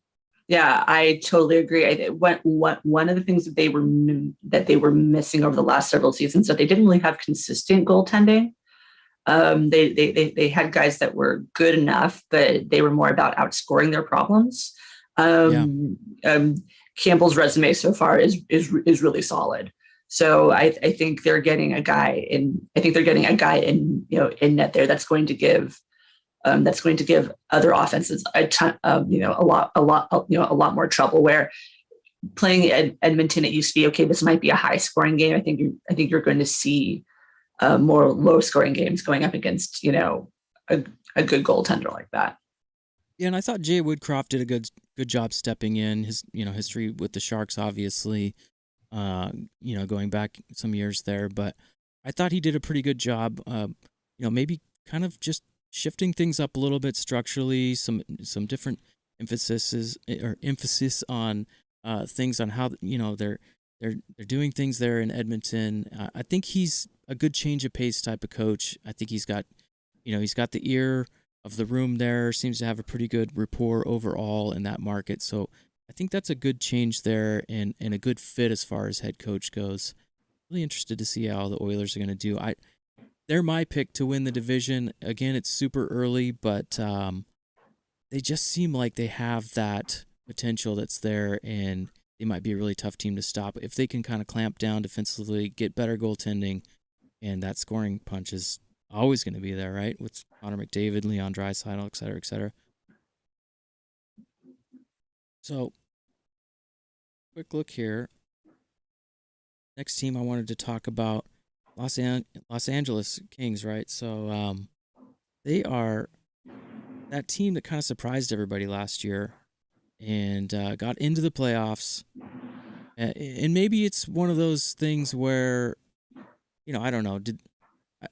I totally agree. One of the things that they were missing over the last several seasons, that they didn't really have consistent goaltending. They had guys that were good enough, but they were more about outscoring their problems. Campbell's resume so far is really solid. So I think they're getting a guy in. I think they're getting a guy in net there that's going to give other offenses a ton, a lot more trouble. Where playing at Edmonton, it used to be, okay, this might be a high scoring game. I think you're going to see more low scoring games going up against a good goaltender like that. Yeah, and I thought Jay Woodcroft did a good job stepping in. His history with the Sharks, obviously, going back some years there, but I thought he did a pretty good job. Maybe kind of just shifting things up a little bit structurally, some different emphasis on things on how they're doing things there in Edmonton. I think he's a good change of pace type of coach. I think he's got the ear of the room there, seems to have a pretty good rapport overall in that market. So I think that's a good change there and a good fit as far as head coach goes. Really interested to see how the Oilers are going to do. They're my pick to win the division. Again, it's super early, but they just seem like they have that potential that's there, and they might be a really tough team to stop. If they can kind of clamp down defensively, get better goaltending, and that scoring punch is always going to be there, right? With Connor McDavid, Leon Draisaitl, et cetera, et cetera. So, quick look here. Next team I wanted to talk about, Los Angeles Kings, right? So, they are that team that kind of surprised everybody last year and got into the playoffs. And maybe it's one of those things where, I don't know.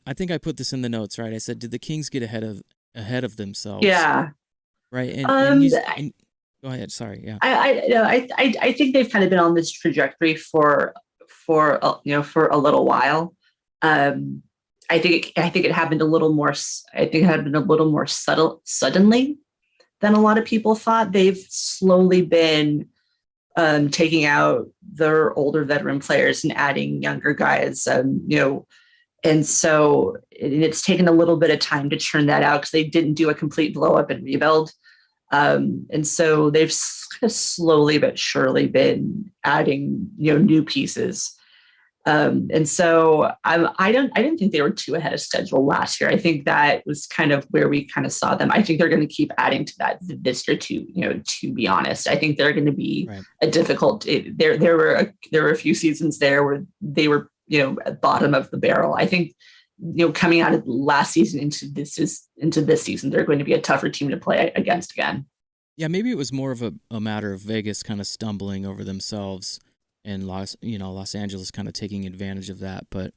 I think I put this in the notes, right? I said, did the Kings get ahead of themselves? Yeah. Right. And go ahead. Sorry. Yeah. I think they've kind of been on this trajectory for a little while. I think it happened a little more. I think it happened a little more suddenly than a lot of people thought. They've slowly been taking out their older veteran players and adding younger guys. And so it's taken a little bit of time to churn that out, because they didn't do a complete blow up and rebuild. And so they've slowly but surely been adding, new pieces. And so I didn't think they were too ahead of schedule last year. I think that was kind of where we kind of saw them. I think they're going to keep adding to that this year too, to be honest. I think they're going to be a difficult, there were a few seasons there where they were, at bottom of the barrel. I think, coming out of last season into this season, they're going to be a tougher team to play against again. Yeah, maybe it was more of a matter of Vegas kind of stumbling over themselves and Los Angeles kind of taking advantage of that. But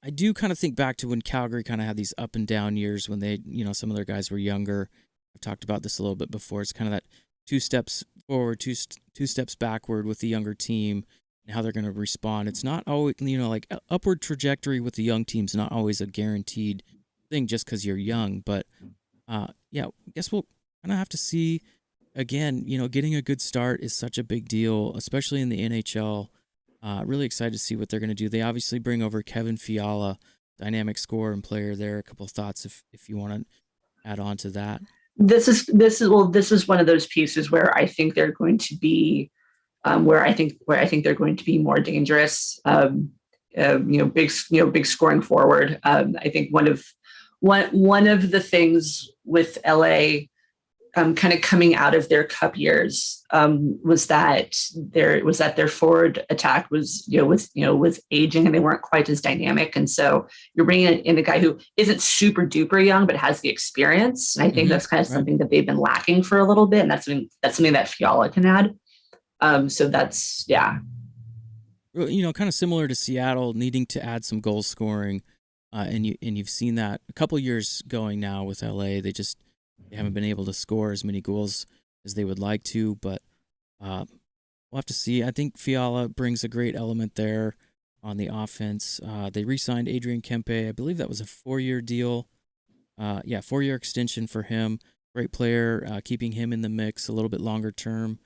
I do kind of think back to when Calgary kind of had these up and down years when they, some of their guys were younger. I've talked about this a little bit before. It's kind of that 2 steps forward, two steps backward with the younger team and how they're going to respond. It's not always, like upward trajectory with the young team's not always a guaranteed thing just because you're young. But I guess we'll kind of have to see. Again, getting a good start is such a big deal, especially in the NHL. Really excited to see what they're going to do. They obviously bring over Kevin Fiala, dynamic scorer and player there. A couple of thoughts if you want to add on to that. This is one of those pieces where I think they're going to be where I think they're going to be more dangerous. Big scoring forward. I think one of the things with LA kind of coming out of their cup years was that their forward attack was aging and they weren't quite as dynamic, and so you're bringing in a guy who isn't super duper young but has the experience, and I think that's kind of something that they've been lacking for a little bit, and that's something that Fiala can add. So that's kind of similar to Seattle needing to add some goal scoring, and you've seen that a couple years going now with LA. They haven't been able to score as many goals as they would like to, but we'll have to see. I think Fiala brings a great element there on the offense. They re-signed Adrian Kempe. I believe that was a 4-year deal. 4-year extension for him. Great player, keeping him in the mix a little bit longer term.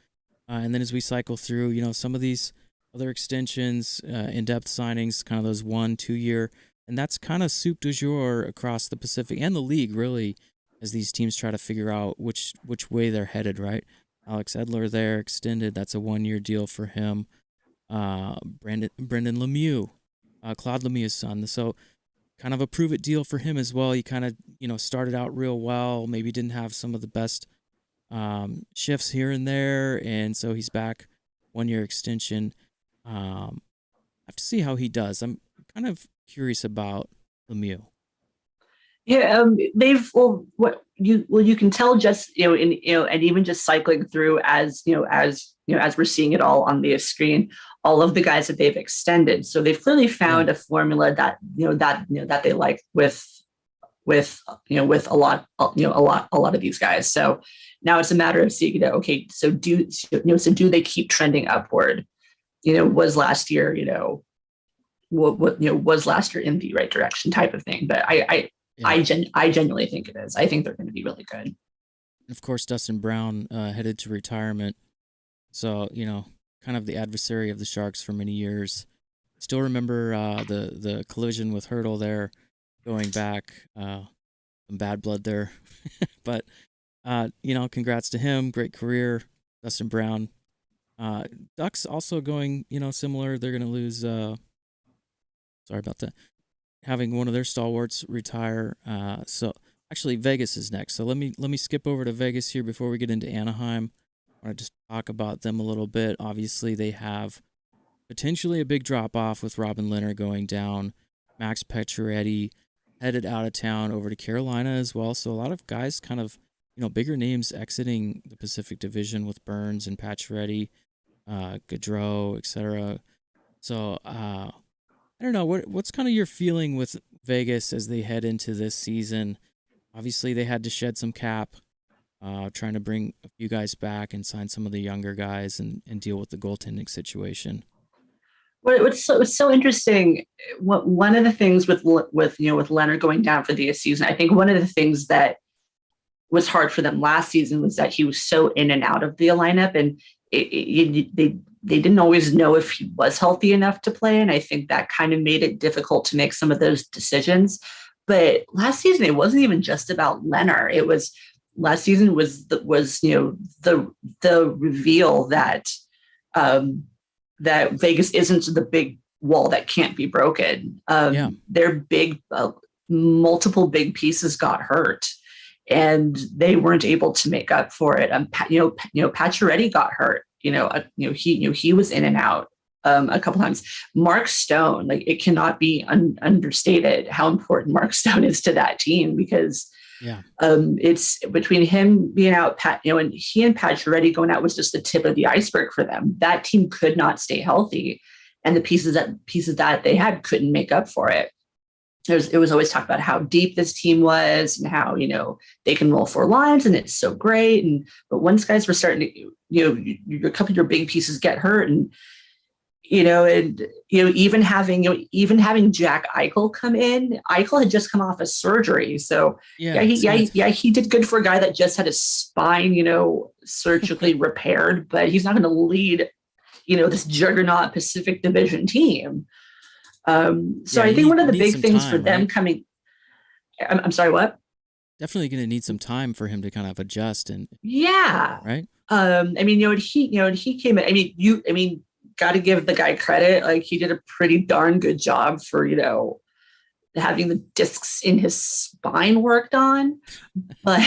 And then as we cycle through, some of these other extensions, in-depth signings, kind of those 1-2 year, and that's kind of soup du jour across the Pacific and the league, really, as these teams try to figure out which way they're headed, right? Alex Edler there, extended. That's a 1-year deal for him. Brendan Lemieux, Claude Lemieux's son. So kind of a prove-it deal for him as well. He kind of, started out real well, maybe didn't have some of the best shifts here and there, and so he's back, 1-year extension. I have to see how he does. I'm kind of curious about Lemieux. Yeah, you can tell just and even just cycling through as we're seeing it all on the screen, all of the guys that they've extended. So they've clearly found a formula that they like with a lot of these guys. So now it's a matter of seeing, so do they keep trending upward? Was last year was last year in the right direction type of thing? But I genuinely think it is. I think they're going to be really good. Of course, Dustin Brown headed to retirement. So, kind of the adversary of the Sharks for many years. Still remember the collision with Hurdle there going back. Some bad blood there. But, congrats to him. Great career. Dustin Brown. Ducks also going, similar. They're going to lose. Sorry about that. Having one of their stalwarts retire. So actually Vegas is next. So let me skip over to Vegas here before we get into Anaheim. I want to just talk about them a little bit. Obviously they have potentially a big drop off with Robin Lehner going down. Max Pacioretty headed out of town over to Carolina as well. So a lot of guys kind of, bigger names exiting the Pacific Division with Burns and Pacioretty, Gaudreau, etc. So I don't know, what's kind of your feeling with Vegas as they head into this season? Obviously, they had to shed some cap, trying to bring a few guys back and sign some of the younger guys and deal with the goaltending situation. Well, what's so interesting, one of the things with Leonard going down for the season, I think one of the things that was hard for them last season was that he was so in and out of the lineup, and they didn't always know if he was healthy enough to play. And I think that kind of made it difficult to make some of those decisions. But last season, it wasn't even just about Leonard. It was last season was the reveal that that Vegas isn't the big wall that can't be broken. Their big, multiple big pieces got hurt, and they weren't able to make up for it. Pacioretty got hurt. He was in and out a couple times. Mark Stone, it cannot be understated how important Mark Stone is to that team, because Yeah. It's between him being out, and he and Pacioretty going out was just the tip of the iceberg for them. That team could not stay healthy, and the pieces that they had couldn't make up for it. It was always talked about how deep this team was and how, they can roll 4 lines and it's so great. But once guys were starting to, a couple of your big pieces get hurt, and even having Jack Eichel come in. Eichel had just come off a surgery, so he did good for a guy that just had his spine, surgically repaired. But he's not going to lead, this juggernaut Pacific Division team. I think one of the big things for them coming, I'm sorry, what? Definitely going to need some time for him to kind of adjust and right. He came in. Got to give the guy credit. Like, he did a pretty darn good job for having the discs in his spine worked on. But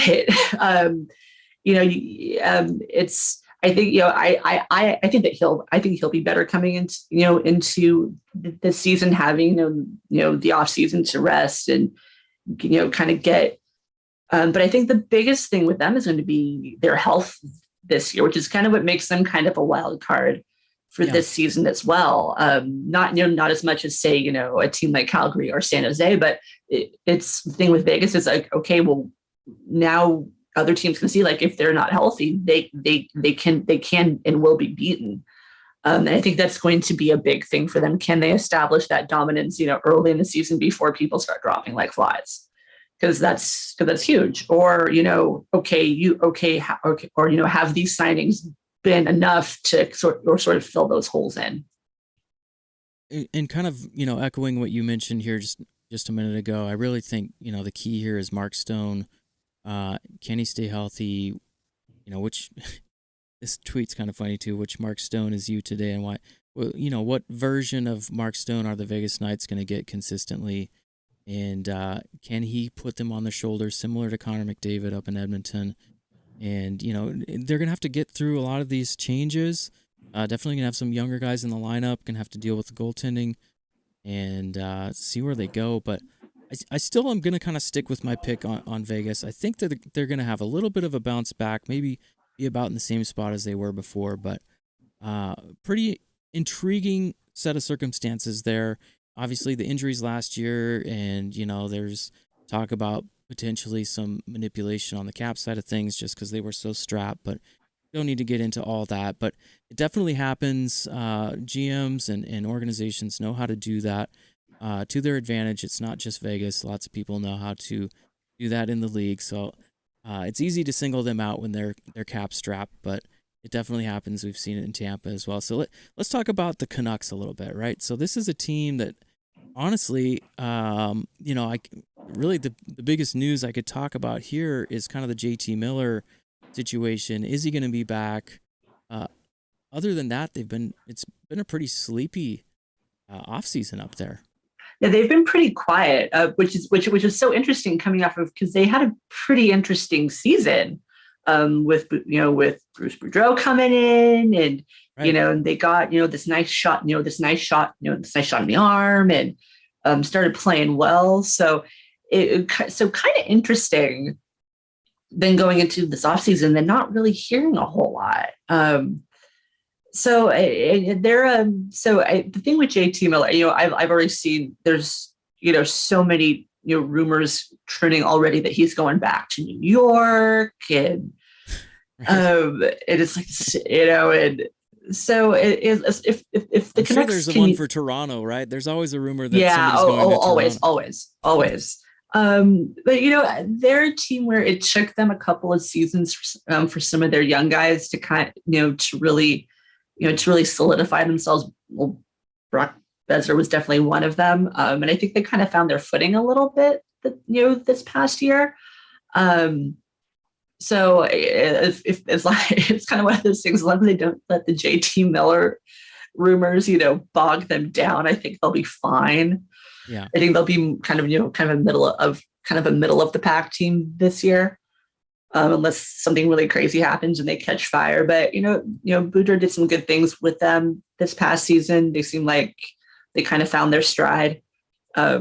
it's. I think I think that he'll be better coming into this season, having the off season to rest and kind of get. But I think the biggest thing with them is going to be their health this year, which is kind of what makes them kind of a wild card for this season as well. Not as much as, say, a team like Calgary or San Jose, but it's the thing with Vegas is like, okay, well, now other teams can see, like, if they're not healthy, they can and will be beaten. And I think that's going to be a big thing for them. Can they establish that dominance, early in the season before people start dropping like flies? Because that's huge. Or, have these signings been enough to sort of fill those holes in? And kind of, echoing what you mentioned here just a minute ago, I really think, the key here is Mark Stone. Can he stay healthy? Which this tweet's kind of funny too. Which Mark Stone is you today, and why? Well, what version of Mark Stone are the Vegas Knights going to get consistently? And can he put them on the shoulders, similar to Connor McDavid up in Edmonton? And they're gonna have to get through a lot of these changes. Definitely gonna have some younger guys in the lineup. Gonna have to deal with the goaltending and see where they go. But I still am going to kind of stick with my pick on Vegas. I think that they're going to have a little bit of a bounce back, maybe be about in the same spot as they were before, but pretty intriguing set of circumstances there. Obviously, the injuries last year, and, there's talk about potentially some manipulation on the cap side of things just because they were so strapped, but don't need to get into all that. But it definitely happens. GMs and organizations know how to do that. To their advantage. It's not just Vegas. Lots of people know how to do that in the league. So it's easy to single them out when they're cap strapped, but it definitely happens. We've seen it in Tampa as well. So let's talk about the Canucks a little bit, right? So this is a team that, honestly, really the biggest news I could talk about here is kind of the JT Miller situation. Is he going to be back? Other than that, it's been a pretty sleepy offseason up there. Yeah, they've been pretty quiet, which is so interesting coming off of, because they had a pretty interesting season with Bruce Boudreau coming in, and right. And they got this nice shot in the arm, and started playing well. So kind of interesting. Then going into this offseason, they're not really hearing a whole lot. So the thing with JT Miller, I've already seen there's, so many, rumors trending already that he's going back to New York, and it is like, and so it is, if the Canucks, sure there's one for Toronto, right? There's always a rumor that somebody's going to Toronto. always. But they're a team where it took them a couple of seasons for some of their young guys to to really solidify themselves. Well, Brock Besser was definitely one of them. And I think they kind of found their footing a little bit, this past year. So if it's like, it's kind of one of those things, as long as they don't let the JT Miller rumors, bog them down, I think they'll be fine. Yeah. I think they'll be kind of a middle of the pack team this year. Unless something really crazy happens and they catch fire. But, Boudreau did some good things with them this past season. They seem like they kind of found their stride. But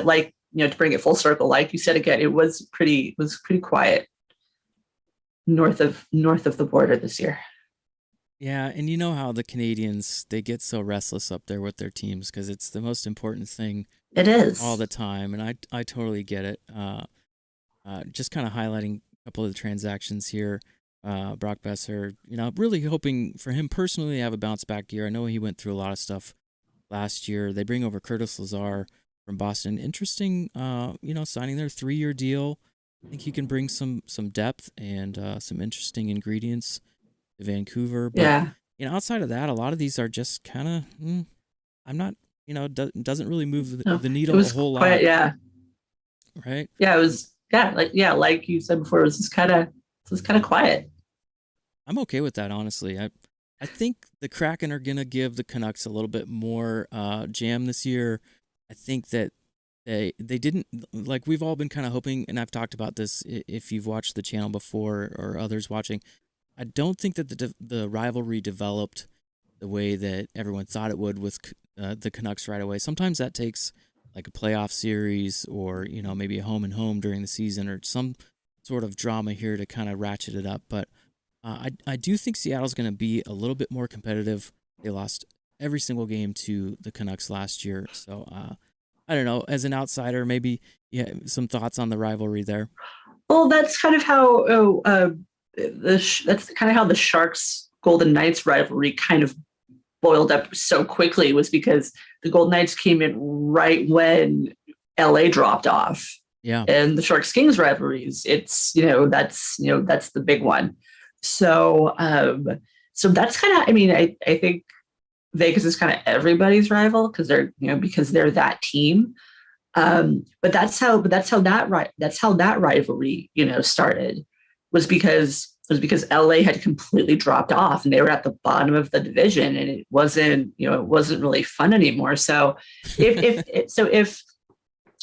like to bring it full circle, like you said again, it was pretty quiet north of the border this year. Yeah, and you know how the Canadians, they get so restless up there with their teams because it's the most important thing It all is. the time, and I totally get it. Just kind of highlighting a couple of the transactions here. Brock Besser, really hoping for him personally to have a bounce back year. I know he went through a lot of stuff last year. They bring over Curtis Lazar from Boston. Interesting, signing their 3-year deal. I think he can bring some depth and some interesting ingredients to Vancouver. But Yeah. outside of that, a lot of these are just kind of, I'm not, doesn't really move No, the it needle a was whole quiet. lot, Yeah. right? Yeah. It was. Yeah. Like you said before, it was just kind of quiet. I'm okay with that, honestly. I think the Kraken are gonna give the Canucks a little bit more jam this year. I think that they didn't, like, we've all been kind of hoping, and I've talked about this if you've watched the channel before or others watching. I don't think that the rivalry developed the way that everyone thought it would with the Canucks right away. Sometimes that takes like a playoff series or maybe a home and home during the season or some sort of drama here to kind of ratchet it up. But I do think Seattle's going to be a little bit more competitive. They lost every single game to the Canucks last year, so I don't know. As an outsider, maybe some thoughts on the rivalry there. Well, that's kind of how that's kind of how the Sharks Golden Knights rivalry kind of boiled up so quickly, was because the Golden Knights came in right when LA dropped off. Yeah. And the Sharks Kings rivalries, it's that's the big one. So so that's kind of, I mean, I think Vegas is kind of everybody's rival because they're that team. But that's how that rivalry started, was because LA had completely dropped off and they were at the bottom of the division, and it wasn't really fun anymore. So if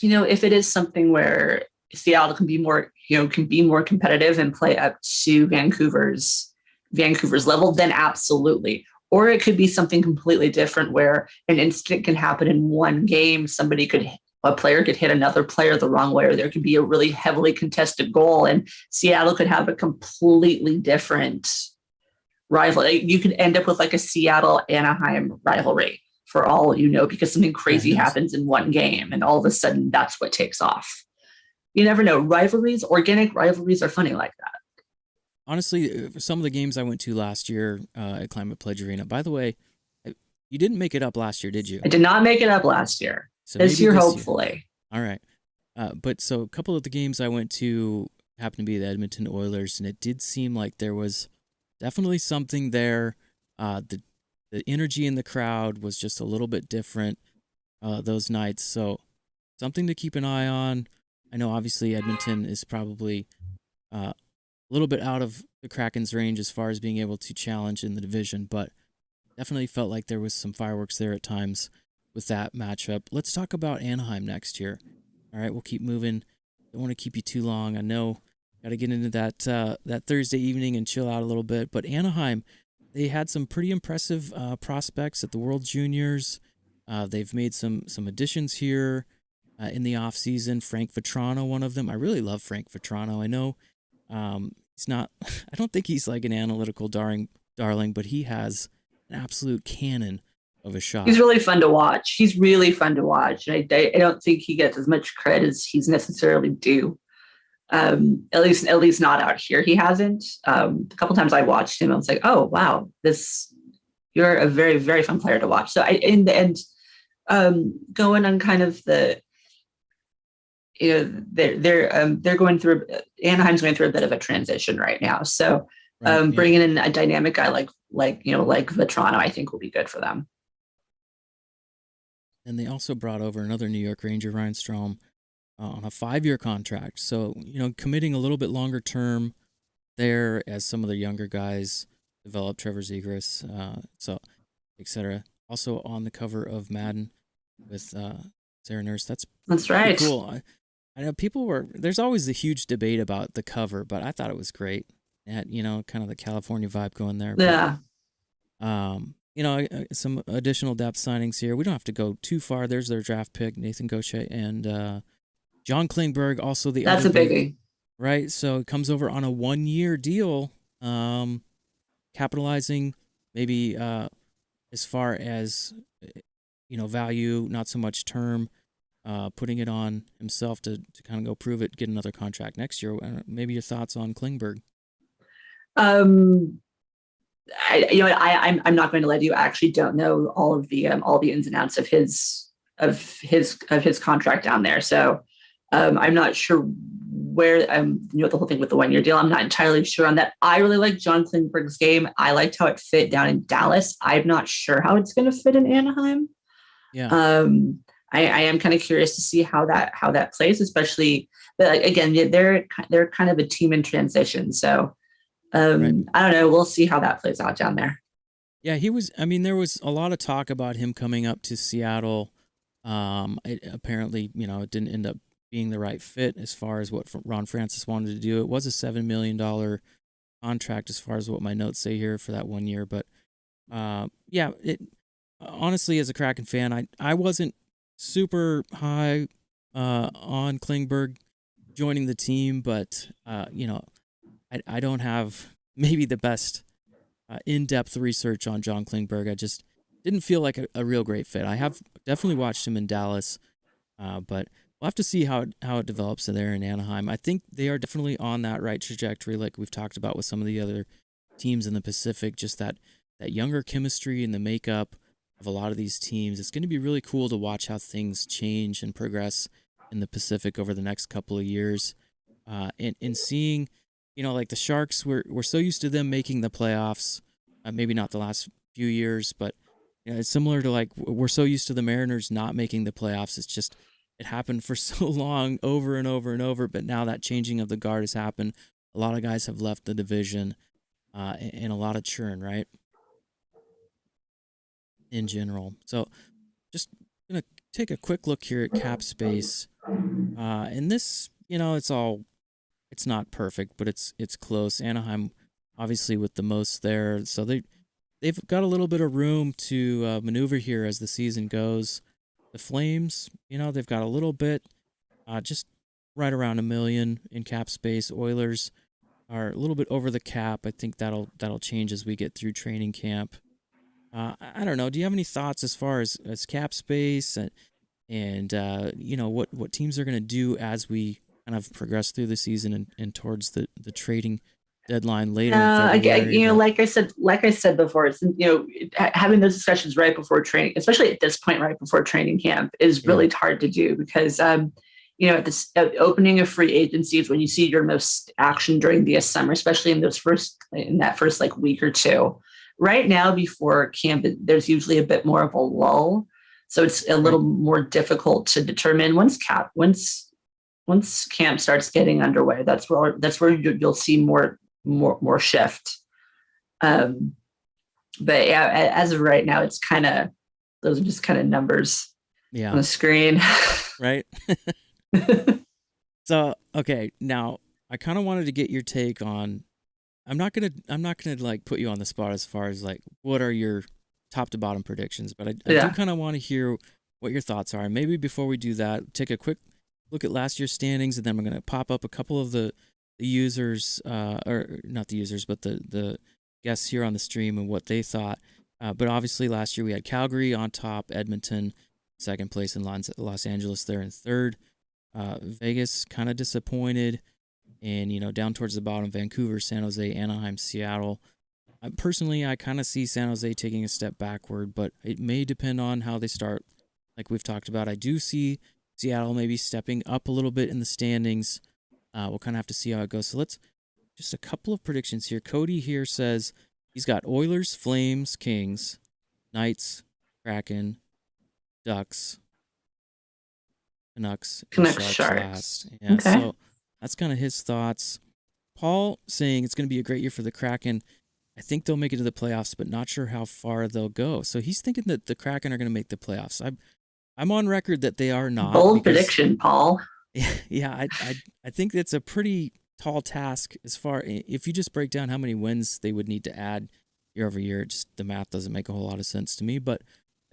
if it is something where Seattle can be more competitive and play up to Vancouver's level, then absolutely. Or it could be something completely different where an incident can happen in one game. A player could hit another player the wrong way, or there could be a really heavily contested goal, and Seattle could have a completely different rivalry. You could end up with like a Seattle-Anaheim rivalry for all because something crazy happens in one game, and all of a sudden that's what takes off. You never know. Organic rivalries are funny like that. Honestly, some of the games I went to last year at Climate Pledge Arena. By the way, you didn't make it up last year, did you? I did not make it up last year. So this year, hopefully. All right. But so a couple of the games I went to happened to be the Edmonton Oilers, and it did seem like there was definitely something there. The energy in the crowd was just a little bit different those nights. So something to keep an eye on. I know obviously Edmonton is probably a little bit out of the Kraken's range as far as being able to challenge in the division, but definitely felt like there was some fireworks there at times with that matchup. Let's talk about Anaheim next year. All right, we'll keep moving. Don't want to keep you too long. I know got to get into that Thursday evening and chill out a little bit, but Anaheim, they had some pretty impressive prospects at the World Juniors. They've made some additions here in the offseason. Frank Vetrano, one of them. I really love Frank Vetrano. I know he's not, I don't think he's like an analytical darling, but he has an absolute cannon of a shot. He's really fun to watch. And I don't think he gets as much credit as he's necessarily due. At least not out here. He hasn't. A couple times I watched him, I was like, oh wow, you're a very, very fun player to watch. So in the end, going on kind of the, they're going through, Anaheim's going through a bit of a transition right now. So bringing in a dynamic guy like Vetrano, I think will be good for them. And they also brought over another New York Ranger, Ryan Strome, on a 5-year contract. So, committing a little bit longer term there as some of the younger guys develop, Trevor Zegras, et cetera. Also on the cover of Madden with Sarah Nurse. That's right. Cool. I know there's always a huge debate about the cover, but I thought it was great. It had, kind of the California vibe going there. Yeah. But, some additional depth signings here. We don't have to go too far. There's their draft pick, Nathan Gaucher, and John Klingberg, also the That's other a big, biggie. right? So it comes over on a 1-year deal, capitalizing maybe as far as value, not so much term, putting it on himself to kind of go prove it, get another contract next year. Maybe your thoughts on Klingberg? Um, I'm not going to lie to you. I actually don't know all the ins and outs of his contract down there. So I'm not sure where the whole thing with the 1-year deal. I'm not entirely sure on that. I really like John Klingberg's game. I liked how it fit down in Dallas. I'm not sure how it's going to fit in Anaheim. Yeah. I am kind of curious to see how that plays, especially. But again, they're kind of a team in transition. So right. I don't know. We'll see how that plays out down there. Yeah, there was a lot of talk about him coming up to Seattle. Apparently, it didn't end up being the right fit as far as what Ron Francis wanted to do. It was a $7 million contract as far as what my notes say here for that 1 year. But honestly, as a Kraken fan, I wasn't super high on Klingberg joining the team, but I don't have maybe the best in-depth research on John Klingberg. I just didn't feel like a real great fit. I have definitely watched him in Dallas, but we'll have to see how it develops there in Anaheim. I think they are definitely on that right trajectory, like we've talked about with some of the other teams in the Pacific, just that younger chemistry and the makeup of a lot of these teams. It's going to be really cool to watch how things change and progress in the Pacific over the next couple of years. And seeing, like the Sharks, we're so used to them making the playoffs, maybe not the last few years, but it's similar to like we're so used to the Mariners not making the playoffs. It's just it happened for so long, over and over and over. But now that changing of the guard has happened. A lot of guys have left the division, and a lot of churn, right? In general. So just going to take a quick look here at cap space. And this, it's not perfect, but it's close. Anaheim, obviously, with the most there. So they've got a little bit of room to maneuver here as the season goes. The Flames, they've got a little bit, just right around $1 million in cap space. Oilers are a little bit over the cap. I think that'll change as we get through training camp. I don't know. Do you have any thoughts as far as cap space and what teams are going to do as we kind of progress through the season and towards the trading deadline later in February? Like I said before, it's having those discussions right before training, especially at this point, right before training camp, is really hard to do because at this opening of free agency is when you see your most action during the summer, especially in that first like week or two. Right now, before camp, there's usually a bit more of a lull, so it's a little more difficult to determine once camp starts getting underway. That's where you'll see more shift. But yeah, as of right now, it's kind of those are just kind of numbers on the screen, right? So okay, now I kind of wanted to get your take on. I'm not gonna like put you on the spot as far as like what are your top to bottom predictions, but I do kind of want to hear what your thoughts are. And maybe before we do that, take a quick look at last year's standings, and then I'm gonna pop up a couple of the users, or not the users, but the guests here on the stream and what they thought. But obviously last year we had Calgary on top, Edmonton second place, and Los Angeles there in third. Vegas kind of disappointed. And, down towards the bottom, Vancouver, San Jose, Anaheim, Seattle. Personally, I kind of see San Jose taking a step backward, but it may depend on how they start. Like we've talked about, I do see Seattle maybe stepping up a little bit in the standings. We'll kind of have to see how it goes. So let's just a couple of predictions here. Cody here says he's got Oilers, Flames, Kings, Knights, Kraken, Ducks, Canucks, Sharks last. Yeah, okay. So that's kind of his thoughts. Paul saying it's going to be a great year for the Kraken. I think they'll make it to the playoffs, but not sure how far they'll go. So he's thinking that the Kraken are going to make the playoffs. I'm on record that they are not. Bold prediction, Paul. Yeah, I think it's a pretty tall task as far if you just break down how many wins they would need to add year over year. Just the math doesn't make a whole lot of sense to me, but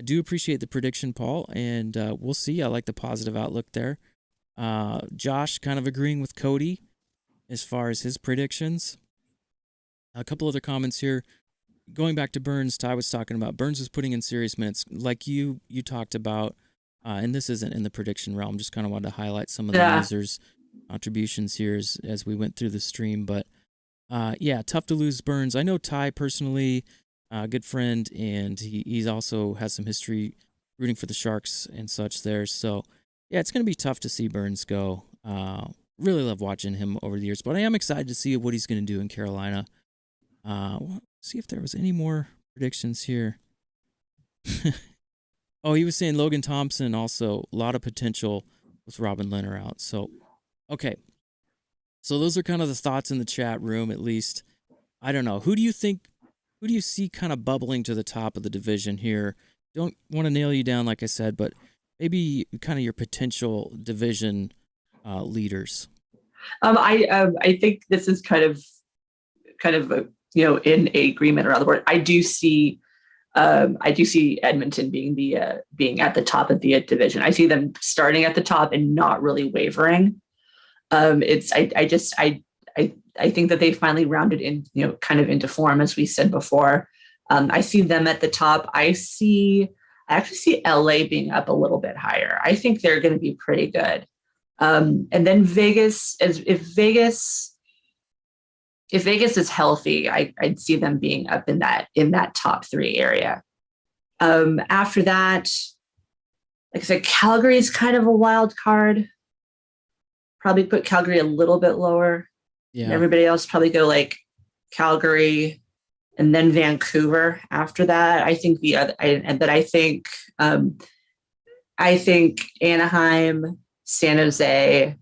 I do appreciate the prediction, Paul, and we'll see. I like the positive outlook there. Josh kind of agreeing with Cody as far as his predictions. A couple other comments here. Going back to Burns, Ty was talking about Burns was putting in serious minutes, like you talked about, and this isn't in the prediction realm. Just kind of wanted to highlight some of the users' contributions here as we went through the stream. But yeah, tough to lose Burns. I know Ty personally, good friend, and he's also has some history rooting for the Sharks and such there. So yeah, it's going to be tough to see Burns go. Really love watching him over the years, but I am excited to see what he's going to do in Carolina. See if there was any more predictions here. Oh, he was saying Logan Thompson also, a lot of potential with Robin Leonard out. So, okay. So those are kind of the thoughts in the chat room, at least. I don't know. Who do you see kind of bubbling to the top of the division here? Don't want to nail you down, like I said, but maybe kind of your potential division leaders. I think this is kind of a, in agreement around the board. I do see Edmonton being at the top of the division. I see them starting at the top and not really wavering. I think that they finally rounded in, kind of into form, as we said before. I see them at the top. I actually see LA being up a little bit higher. I think they're going to be pretty good. And then Vegas, if Vegas is healthy, I'd see them being up in that top 3 area. After that, like I said, Calgary is kind of a wild card. Probably put Calgary a little bit lower. Yeah. And everybody else probably go like Calgary and then Vancouver after that. I think I think Anaheim, San Jose,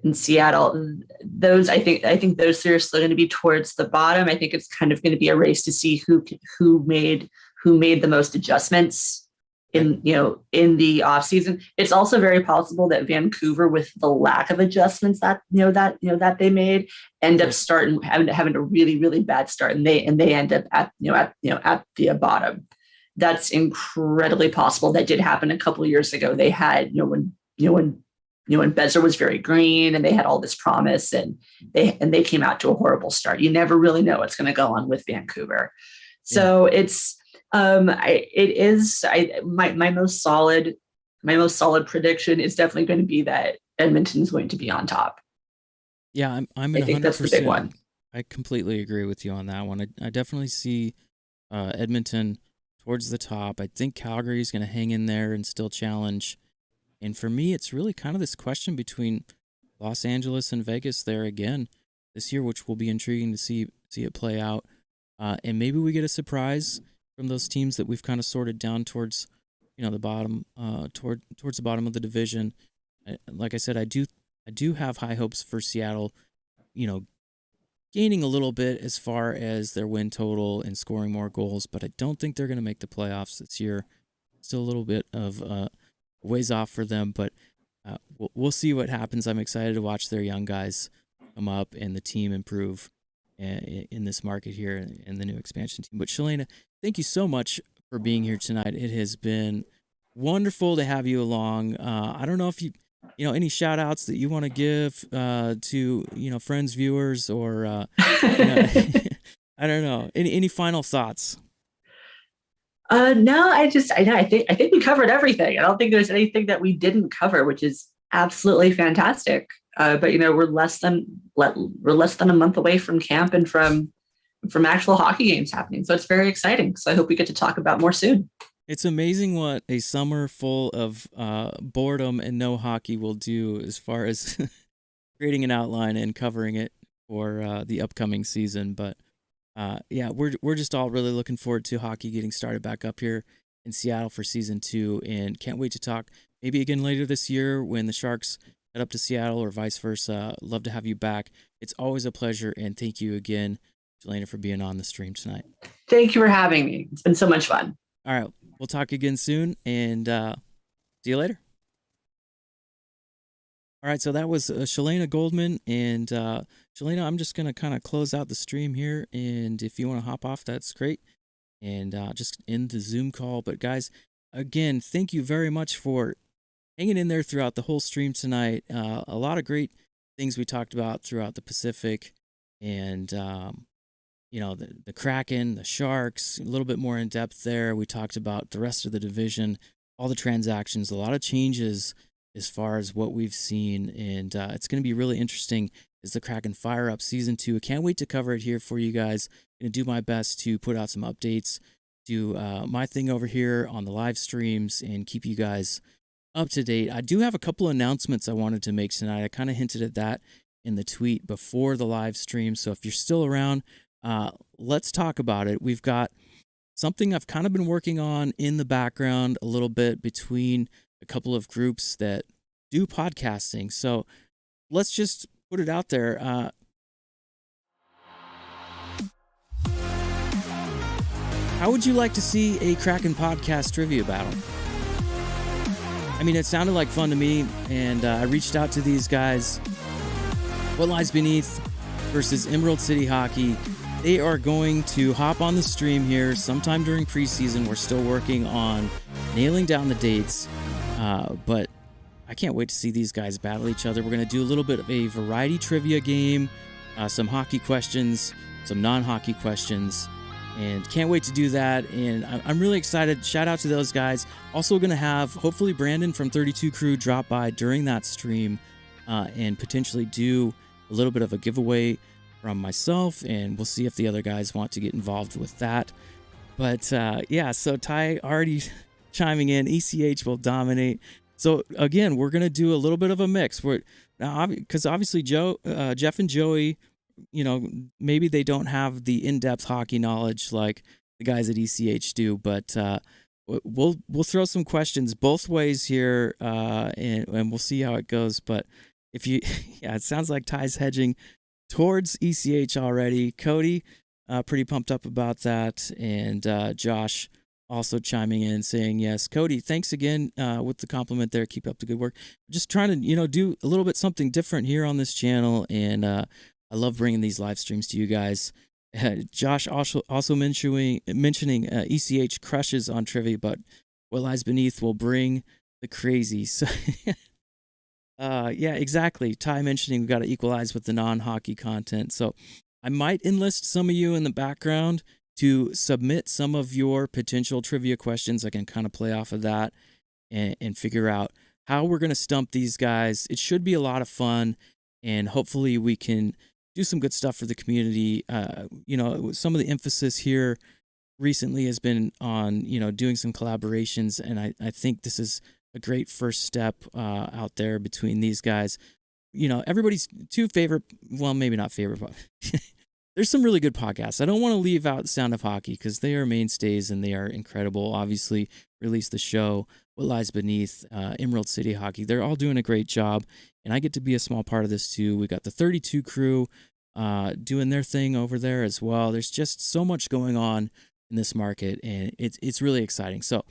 and Seattle, those I think those 3 are still going to be towards the bottom. I think it's kind of going to be a race to see who made the most adjustments in the offseason. It's also very possible that Vancouver, with the lack of adjustments that they made, end up having a really, really bad start, and they end up at the bottom. That's incredibly possible. That did happen a couple of years ago. They had when Bezer was very green and they had all this promise, and they came out to a horrible start. You never really know what's going to go on with Vancouver. So it's my most solid prediction is definitely going to be that Edmonton's going to be on top. Yeah, I'm in 100%. I think that's the big one. I completely agree with you on that one. I definitely see Edmonton towards the top. I think Calgary is going to hang in there and still challenge. And for me, it's really kind of this question between Los Angeles and Vegas there again this year, which will be intriguing to see it play out. And maybe we get a surprise from those teams that we've kind of sorted down towards, the bottom, towards the bottom of the division. Like I said, I do have high hopes for Seattle, gaining a little bit as far as their win total and scoring more goals, but I don't think they're going to make the playoffs this year. Still a little bit of ways off for them, but we'll see what happens. I'm excited to watch their young guys come up and the team improve in this market here in the new expansion team. But Chelena, thank you so much for being here tonight. It has been wonderful to have you along. I don't know if you any shout outs that you want to give to friends, viewers, or I don't know, any final thoughts? No, I think we covered everything. I don't think there's anything that we didn't cover, which is absolutely fantastic. But we're less than a month away from camp and from actual hockey games happening. So it's very exciting. So I hope we get to talk about more soon. It's amazing what a summer full of boredom and no hockey will do as far as creating an outline and covering it for the upcoming season. But yeah, we're just all really looking forward to hockey getting started back up here in Seattle for season 2, and can't wait to talk maybe again later this year when the Sharks head up to Seattle or vice versa. Love to have you back. It's always a pleasure, and thank you again, Chelena, for being on the stream tonight. Thank you for having me. It's been so much fun. All right, we'll talk again soon, and see you later. All right, so that was Chelena Goldman, and Chelena, I'm just going to kind of close out the stream here, and if you want to hop off, that's great, and just end the Zoom call. But guys, again, thank you very much for hanging in there throughout the whole stream tonight. A lot of great things we talked about throughout the Pacific, and the Kraken, the Sharks, a little bit more in depth there. We talked about the rest of the division, all the transactions, a lot of changes as far as what we've seen, and it's going to be really interesting as the Kraken fire up Season 2. I can't wait to cover it here for you guys. I'm going to do my best to put out some updates, do my thing over here on the live streams, and keep you guys up to date. I do have a couple of announcements I wanted to make tonight. I kind of hinted at that in the tweet before the live stream, so if you're still around, let's talk about it. We've got something I've kind of been working on in the background a little bit between a couple of groups that do podcasting. So let's just put it out there. How would you like to see a Kraken podcast trivia battle? I mean, it sounded like fun to me, and I reached out to these guys. What Lies Beneath versus Emerald City Hockey. They are going to hop on the stream here sometime during preseason. We're still working on nailing down the dates, but I can't wait to see these guys battle each other. We're going to do a little bit of a variety trivia game, some hockey questions, some non-hockey questions, and can't wait to do that. And I'm really excited. Shout out to those guys. Also going to have, hopefully, Brandon from 32 Crew drop by during that stream and potentially do a little bit of a giveaway from myself, and we'll see if the other guys want to get involved with that. But yeah, so Ty already chiming in, ECH will dominate. So again, we're gonna do a little bit of a mix. Because obviously Jeff and Joey, maybe they don't have the in-depth hockey knowledge like the guys at ECH do, but we'll throw some questions both ways here, and we'll see how it goes. But if you, yeah, it sounds like Ty's hedging towards ECH already. Cody, pretty pumped up about that, and Josh also chiming in saying yes. Cody, thanks again with the compliment there. Keep up the good work. Just trying to do a little bit something different here on this channel, and I love bringing these live streams to you guys. Josh also mentioning ECH crushes on trivia, but What Lies Beneath will bring the crazy. So yeah, exactly. Ty mentioning we've got to equalize with the non-hockey content. So I might enlist some of you in the background to submit some of your potential trivia questions. I can kind of play off of that and figure out how we're going to stump these guys. It should be a lot of fun, and hopefully we can do some good stuff for the community. Some of the emphasis here recently has been on, doing some collaborations, and I think this is a great first step out there between these guys. Everybody's two favorite, well, maybe not favorite, but there's some really good podcasts. I don't want to leave out Sound of Hockey because they are mainstays and they are incredible. Obviously, Release the Show, What Lies Beneath, Emerald City Hockey. They're all doing a great job, and I get to be a small part of this too. We got the 32 Crew doing their thing over there as well. There's just so much going on in this market, and it's really exciting. So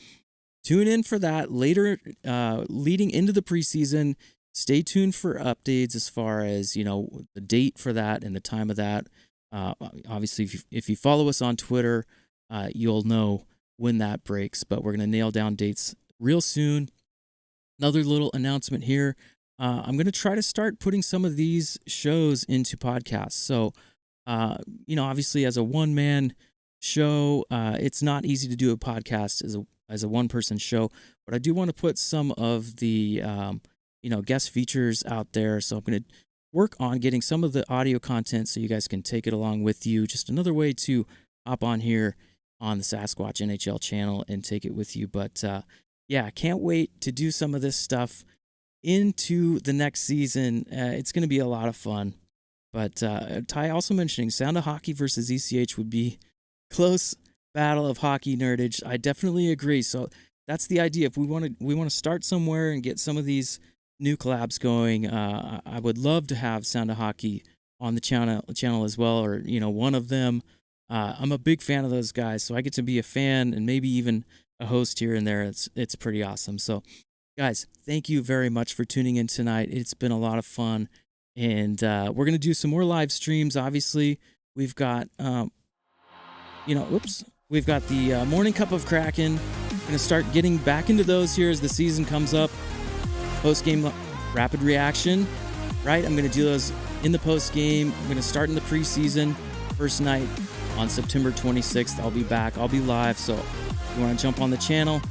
tune in for that later, leading into the preseason. Stay tuned for updates as far as, the date for that and the time of that. Obviously, if you follow us on Twitter, you'll know when that breaks, but we're going to nail down dates real soon. Another little announcement here. I'm going to try to start putting some of these shows into podcasts. So, obviously as a one-man show, it's not easy to do a podcast as a one-person show, but I do want to put some of the, guest features out there. So I'm going to work on getting some of the audio content so you guys can take it along with you. Just another way to hop on here on the Sasquatch NHL channel and take it with you. But yeah, I can't wait to do some of this stuff into the next season. It's going to be a lot of fun. But Ty also mentioning Sound of Hockey versus ECH would be close battle of hockey nerdage. I definitely agree. So that's the idea. If we want to start somewhere and get some of these new collabs going, I would love to have Sound of Hockey on the channel as well, or one of them. I'm a big fan of those guys, so I get to be a fan and maybe even a host here and there. It's pretty awesome. So guys, thank you very much for tuning in tonight. It's been a lot of fun, and we're gonna do some more live streams. Obviously, we've got we've got the Morning Cup of Kraken. Gonna start getting back into those here as the season comes up. post-game rapid reaction, right? I'm going to do those in the post-game. I'm going to start in the preseason. First night on September 26th, I'll be back. I'll be live. So if you want to jump on the channel,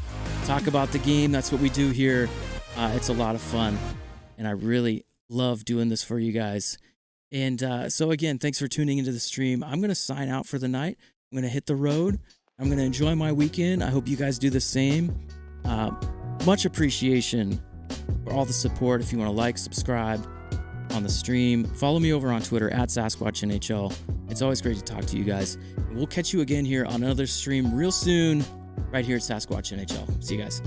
talk about the game, that's what we do here. It's a lot of fun, and I really love doing this for you guys. And so again, thanks for tuning into the stream. I'm going to sign out for the night. I'm going to hit the road. I'm going to enjoy my weekend. I hope you guys do the same. Much appreciation for all the support. If you want to like, subscribe on the stream, follow me over on Twitter at SasquatchNHL. It's always great to talk to you guys. And we'll catch you again here on another stream real soon, right here at Sasquatch NHL. See you guys.